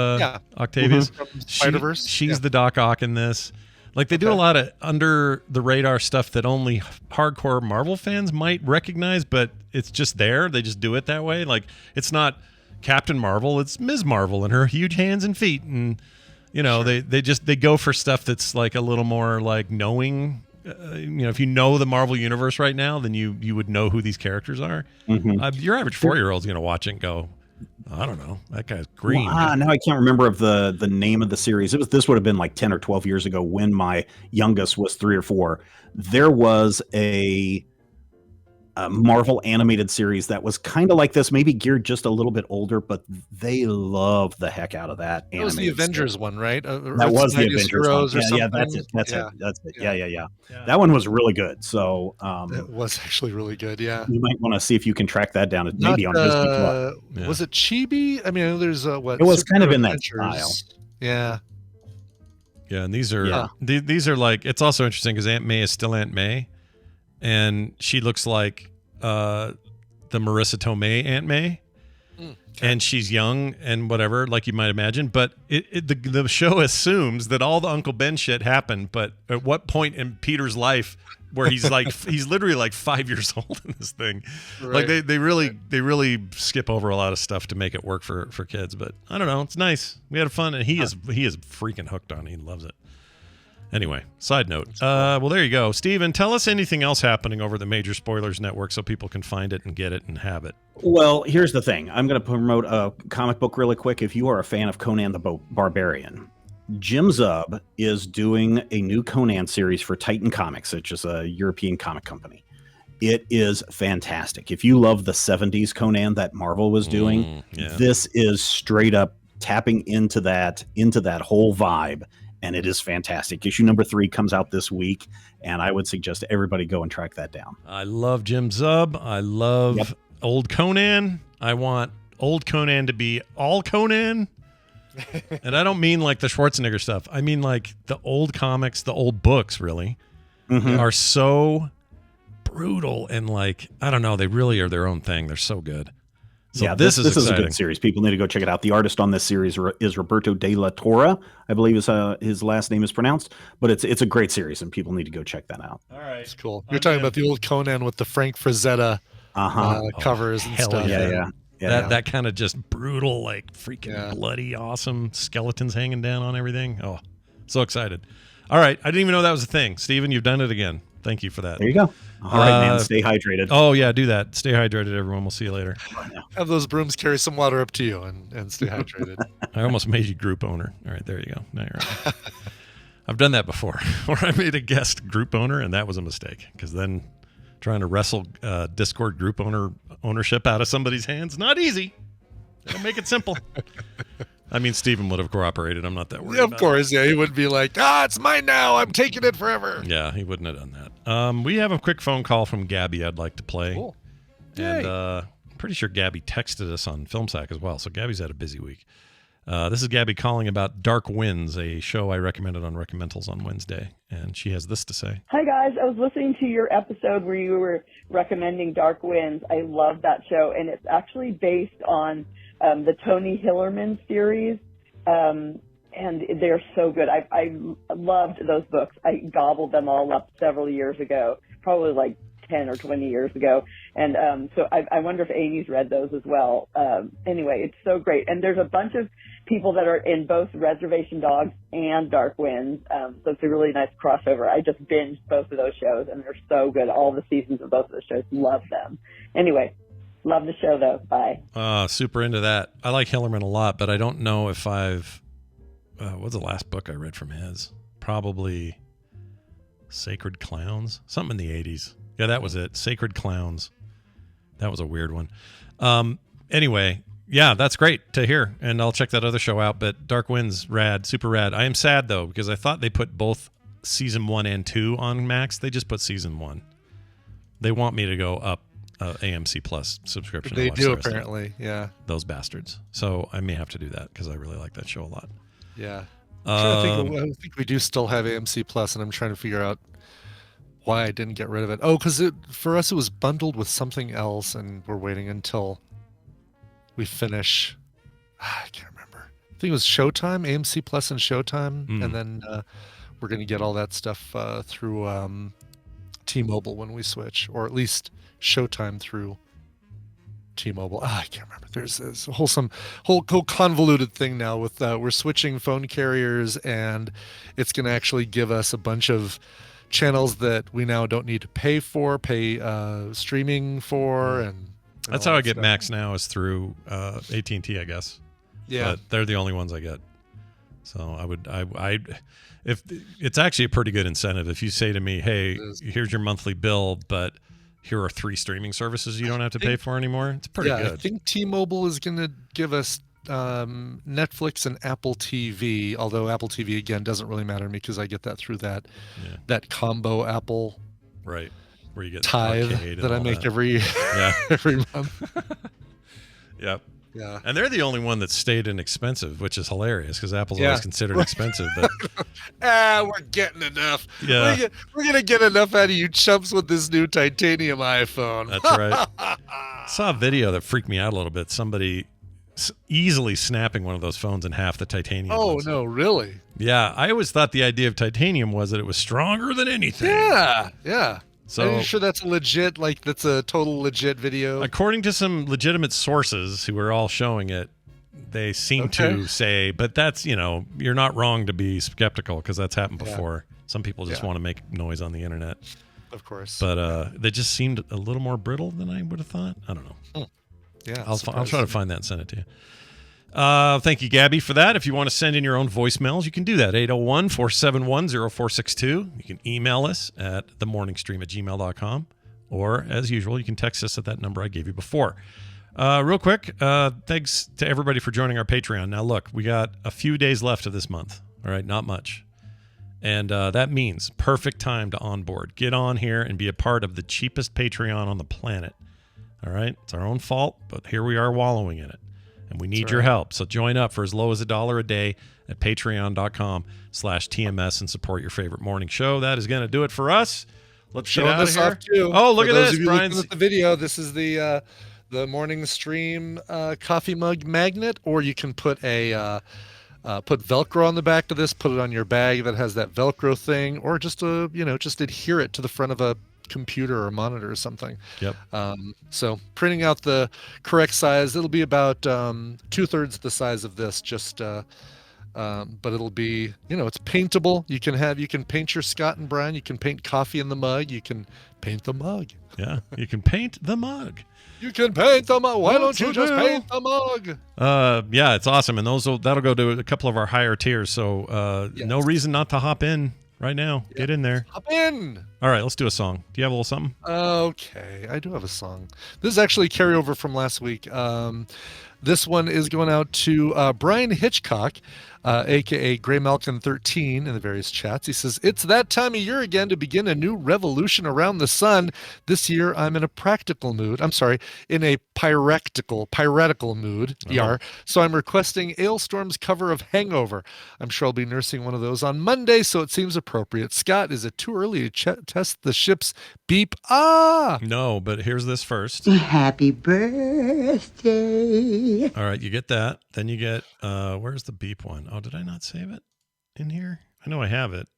Octavius. Spider-Verse. She's the Doc Ock in this. They do a lot of under the radar stuff that only hardcore Marvel fans might recognize, but it's just there. They just do it that way. It's not Captain Marvel, it's Ms. Marvel and her huge hands and feet, and they go for stuff that's a little more knowing. If you know the Marvel universe right now, then you would know who these characters are. Mm-hmm. Your average 4-year-old's going to watch it and go, I don't know, that guy's green. Now I can't remember of the name of the series. This would have been 10 or 12 years ago when my youngest was 3 or 4. There was a Marvel animated series that was kind of like this, maybe geared just a little bit older, but they loved the heck out of that. That was the Avengers one, right? That was the Avengers one. Yeah, that's it. That's it. Yeah. That one was really good. So it was actually really good. Yeah, you might want to see if you can track that down. Maybe on Disney Plus. Yeah. Was it Chibi? I mean, there's what? It was kind of in that style. Yeah. Yeah, and these are these are it's also interesting because Aunt May is still Aunt May. And she looks like the Marissa Tomei Aunt May, and she's young and whatever, like you might imagine. But the show assumes that all the Uncle Ben shit happened. But at what point in Peter's life where he's he's literally 5 years old in this thing? Right. They really skip over a lot of stuff to make it work for kids. But I don't know, it's nice. We had fun, and he is freaking hooked on it. He loves it. Anyway, side note. Well, there you go. Steven, tell us anything else happening over the Major Spoilers Network so people can find it and get it and have it. Well, here's the thing. I'm going to promote a comic book really quick. If you are a fan of Conan the Barbarian, Jim Zub is doing a new Conan series for Titan Comics, which is a European comic company. It is fantastic. If you love the 70s Conan that Marvel was doing, this is straight up tapping into that whole vibe. And it is fantastic. Issue number 3 comes out this week, and I would suggest everybody go and track that down. I love Jim Zub. I love old Conan. I want old Conan to be all Conan. And I don't mean the Schwarzenegger stuff. I mean the old comics, the old books really are so brutal and I don't know, they really are their own thing. They're so good. So this is a good series. People need to go check it out. The artist on this series is Roberto de la Torre, I believe is his last name is pronounced. But it's a great series, and people need to go check that out. All right, it's cool. You're talking about the old Conan with the Frank Frazetta covers and stuff. Yeah. That kind of just brutal, freaking bloody, awesome skeletons hanging down on everything. Oh, so excited! All right, I didn't even know that was a thing. Steven, you've done it again. Thank you for that. There you go. All right, man. Stay hydrated. Oh, yeah, do that. Stay hydrated, everyone. We'll see you later. Have those brooms carry some water up to you and stay hydrated. I almost made you group owner. All right, there you go. Now you're right. I've done that before, where I made a guest group owner, and that was a mistake, because then trying to wrestle Discord group ownership out of somebody's hands, not easy. Gotta make it simple. I mean, Steven would have cooperated. I'm not that worried. Of course, he wouldn't be like, it's mine now. I'm taking it forever. Yeah, he wouldn't have done that. We have a quick phone call from Gabby I'd like to play. Cool. And I'm pretty sure Gabby texted us on FilmSack as well. So Gabby's had a busy week. This is Gabby calling about Dark Winds, a show I recommended on Recommendals on Wednesday. And she has this to say. Hi, guys. I was listening to your episode where you were recommending Dark Winds. I love that show. And it's actually based on the Tony Hillerman series. and they're so good. I loved those books. I gobbled them all up several years ago, probably like 10 or 20 years ago. And so I wonder if Amy's read those as well. Anyway, it's so great. And there's a bunch of people that are in both Reservation Dogs and Dark Winds. So it's a really nice crossover. I just binged both of those shows, and they're so good. All the seasons of both of those shows. Love them. Anyway, love the show, though. Bye. Super into that. I like Hillerman a lot, but I don't know if I've... what's the last book I read from his? Probably Sacred Clowns? Something in the 80s. Yeah, that was it. Sacred Clowns. That was a weird one. Anyway, yeah, that's great to hear, and I'll check that other show out. But Dark Winds, rad, super rad. I am sad, though, because I thought they put both Season 1 and 2 on Max. They just put Season 1. They want me to go up AMC Plus subscription. They do, apparently, yeah. Those bastards. So I may have to do that because I really like that show a lot. Yeah. I think we do still have AMC Plus, and I'm trying to figure out why I didn't get rid of it. Oh, because for us it was bundled with something else, and we're waiting until we finish. I can't remember. I think it was Showtime, AMC Plus and Showtime, and then we're going to get all that stuff through T-Mobile when we switch, or at least Showtime through T-Mobile. I can't remember. There's this whole convoluted thing now with we're switching phone carriers, and it's going to actually give us a bunch of channels that we now don't need to pay streaming for, and that's how I get Max now, is through AT&T, I guess. Yeah, but they're the only ones I get. So if it's actually a pretty good incentive if you say to me, hey, here's your monthly bill, but here are 3 streaming services you don't have to pay for anymore. It's pretty good. I think T-Mobile is going to give us Netflix and Apple TV, although Apple TV, again, doesn't really matter to me because I get that through that combo Apple right where you get tithe that I make every month. Yep. Yeah. And they're the only one that stayed inexpensive, which is hilarious because Apple's always considered expensive. But we're getting enough. Yeah. We're gonna get enough out of you chumps with this new titanium iPhone. That's right. I saw a video that freaked me out a little bit. Somebody easily snapping one of those phones in half, the titanium. Oh, ones. no, really? Yeah. I always thought the idea of titanium was that it was stronger than anything. Yeah. So, are you sure that's legit? Like, that's a total legit video? According to some legitimate sources who are all showing it, they seem to say, but that's, you're not wrong to be skeptical because that's happened before. Some people just want to make noise on the internet. Of course. But they just seemed a little more brittle than I would have thought. I don't know. Yeah. I'll try to find that and send it to you. Thank you, Gabby, for that. If you want to send in your own voicemails, you can do that. 801-471-0462. You can email us at themorningstream@gmail.com. Or, as usual, you can text us at that number I gave you before. Real quick, thanks to everybody for joining our Patreon. Now, look, we got a few days left of this month. All right, not much. And that means perfect time to onboard. Get on here and be a part of the cheapest Patreon on the planet. All right? It's our own fault, but here we are wallowing in it. And we need your help. So join up for as low as $1 a day at patreon.com/TMS and support your favorite morning show. That is going to do it for us. Let's get out of here. Off too. Oh, look for at those this, of you Brian. Looking at the video. This is the morning stream coffee mug magnet, or you can put a put Velcro on the back of this, put it on your bag that has that Velcro thing, or just just adhere it to the front of a computer or monitor or something. Yep. So printing out the correct size, it'll be about 2/3 the size of this, but it'll be, it's paintable. You can paint your Scott and Brian. You can paint coffee in the mug. You can paint the mug. Yeah, you can paint the mug. You can paint the mug. Why don't you just paint the mug? Yeah, it's awesome, and that'll go to a couple of our higher tiers. So no reason not to hop in right now. Get in there. Hop in. All right, let's do a song. Do you have a little something? Okay, I do have a song. This is actually a carryover from last week. This one is going out to Brian Hitchcock, a.k.a. Gray Malkin 13 in the various chats. He says, it's that time of year again to begin a new revolution around the sun. This year, I'm in a practical mood. I'm sorry, in a piratical mood, DR. So I'm requesting Ailstorm's cover of Hangover. I'm sure I'll be nursing one of those on Monday, so it seems appropriate. Scott, is it too early to test the ship's beep. Ah! No, but here's this first. Happy birthday. All right, you get that. Then you get, where's the beep one? Oh, did I not save it in here? I know I have it.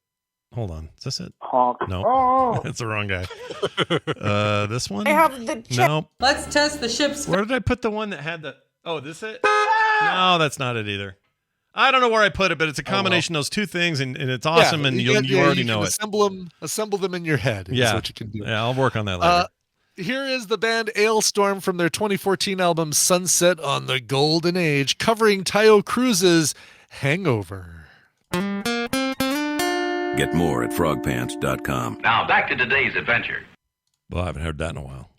Hold on. Is this it? Honk. No, Oh. that's the wrong guy. This one? I have the No. Let's test the ship's. Where did I put the one that had the? Oh, this it? No, that's not it either. I don't know where I put it, but it's a combination of those two things, and it's awesome, and you already know it. Assemble them in your head. Yeah, is what you can do. Yeah, I'll work on that later. Here is the band Ailstorm from their 2014 album Sunset on the Golden Age, covering Tayo Cruz's Hangover. Get more at frogpants.com. Now back to today's adventure. Well, I haven't heard that in a while.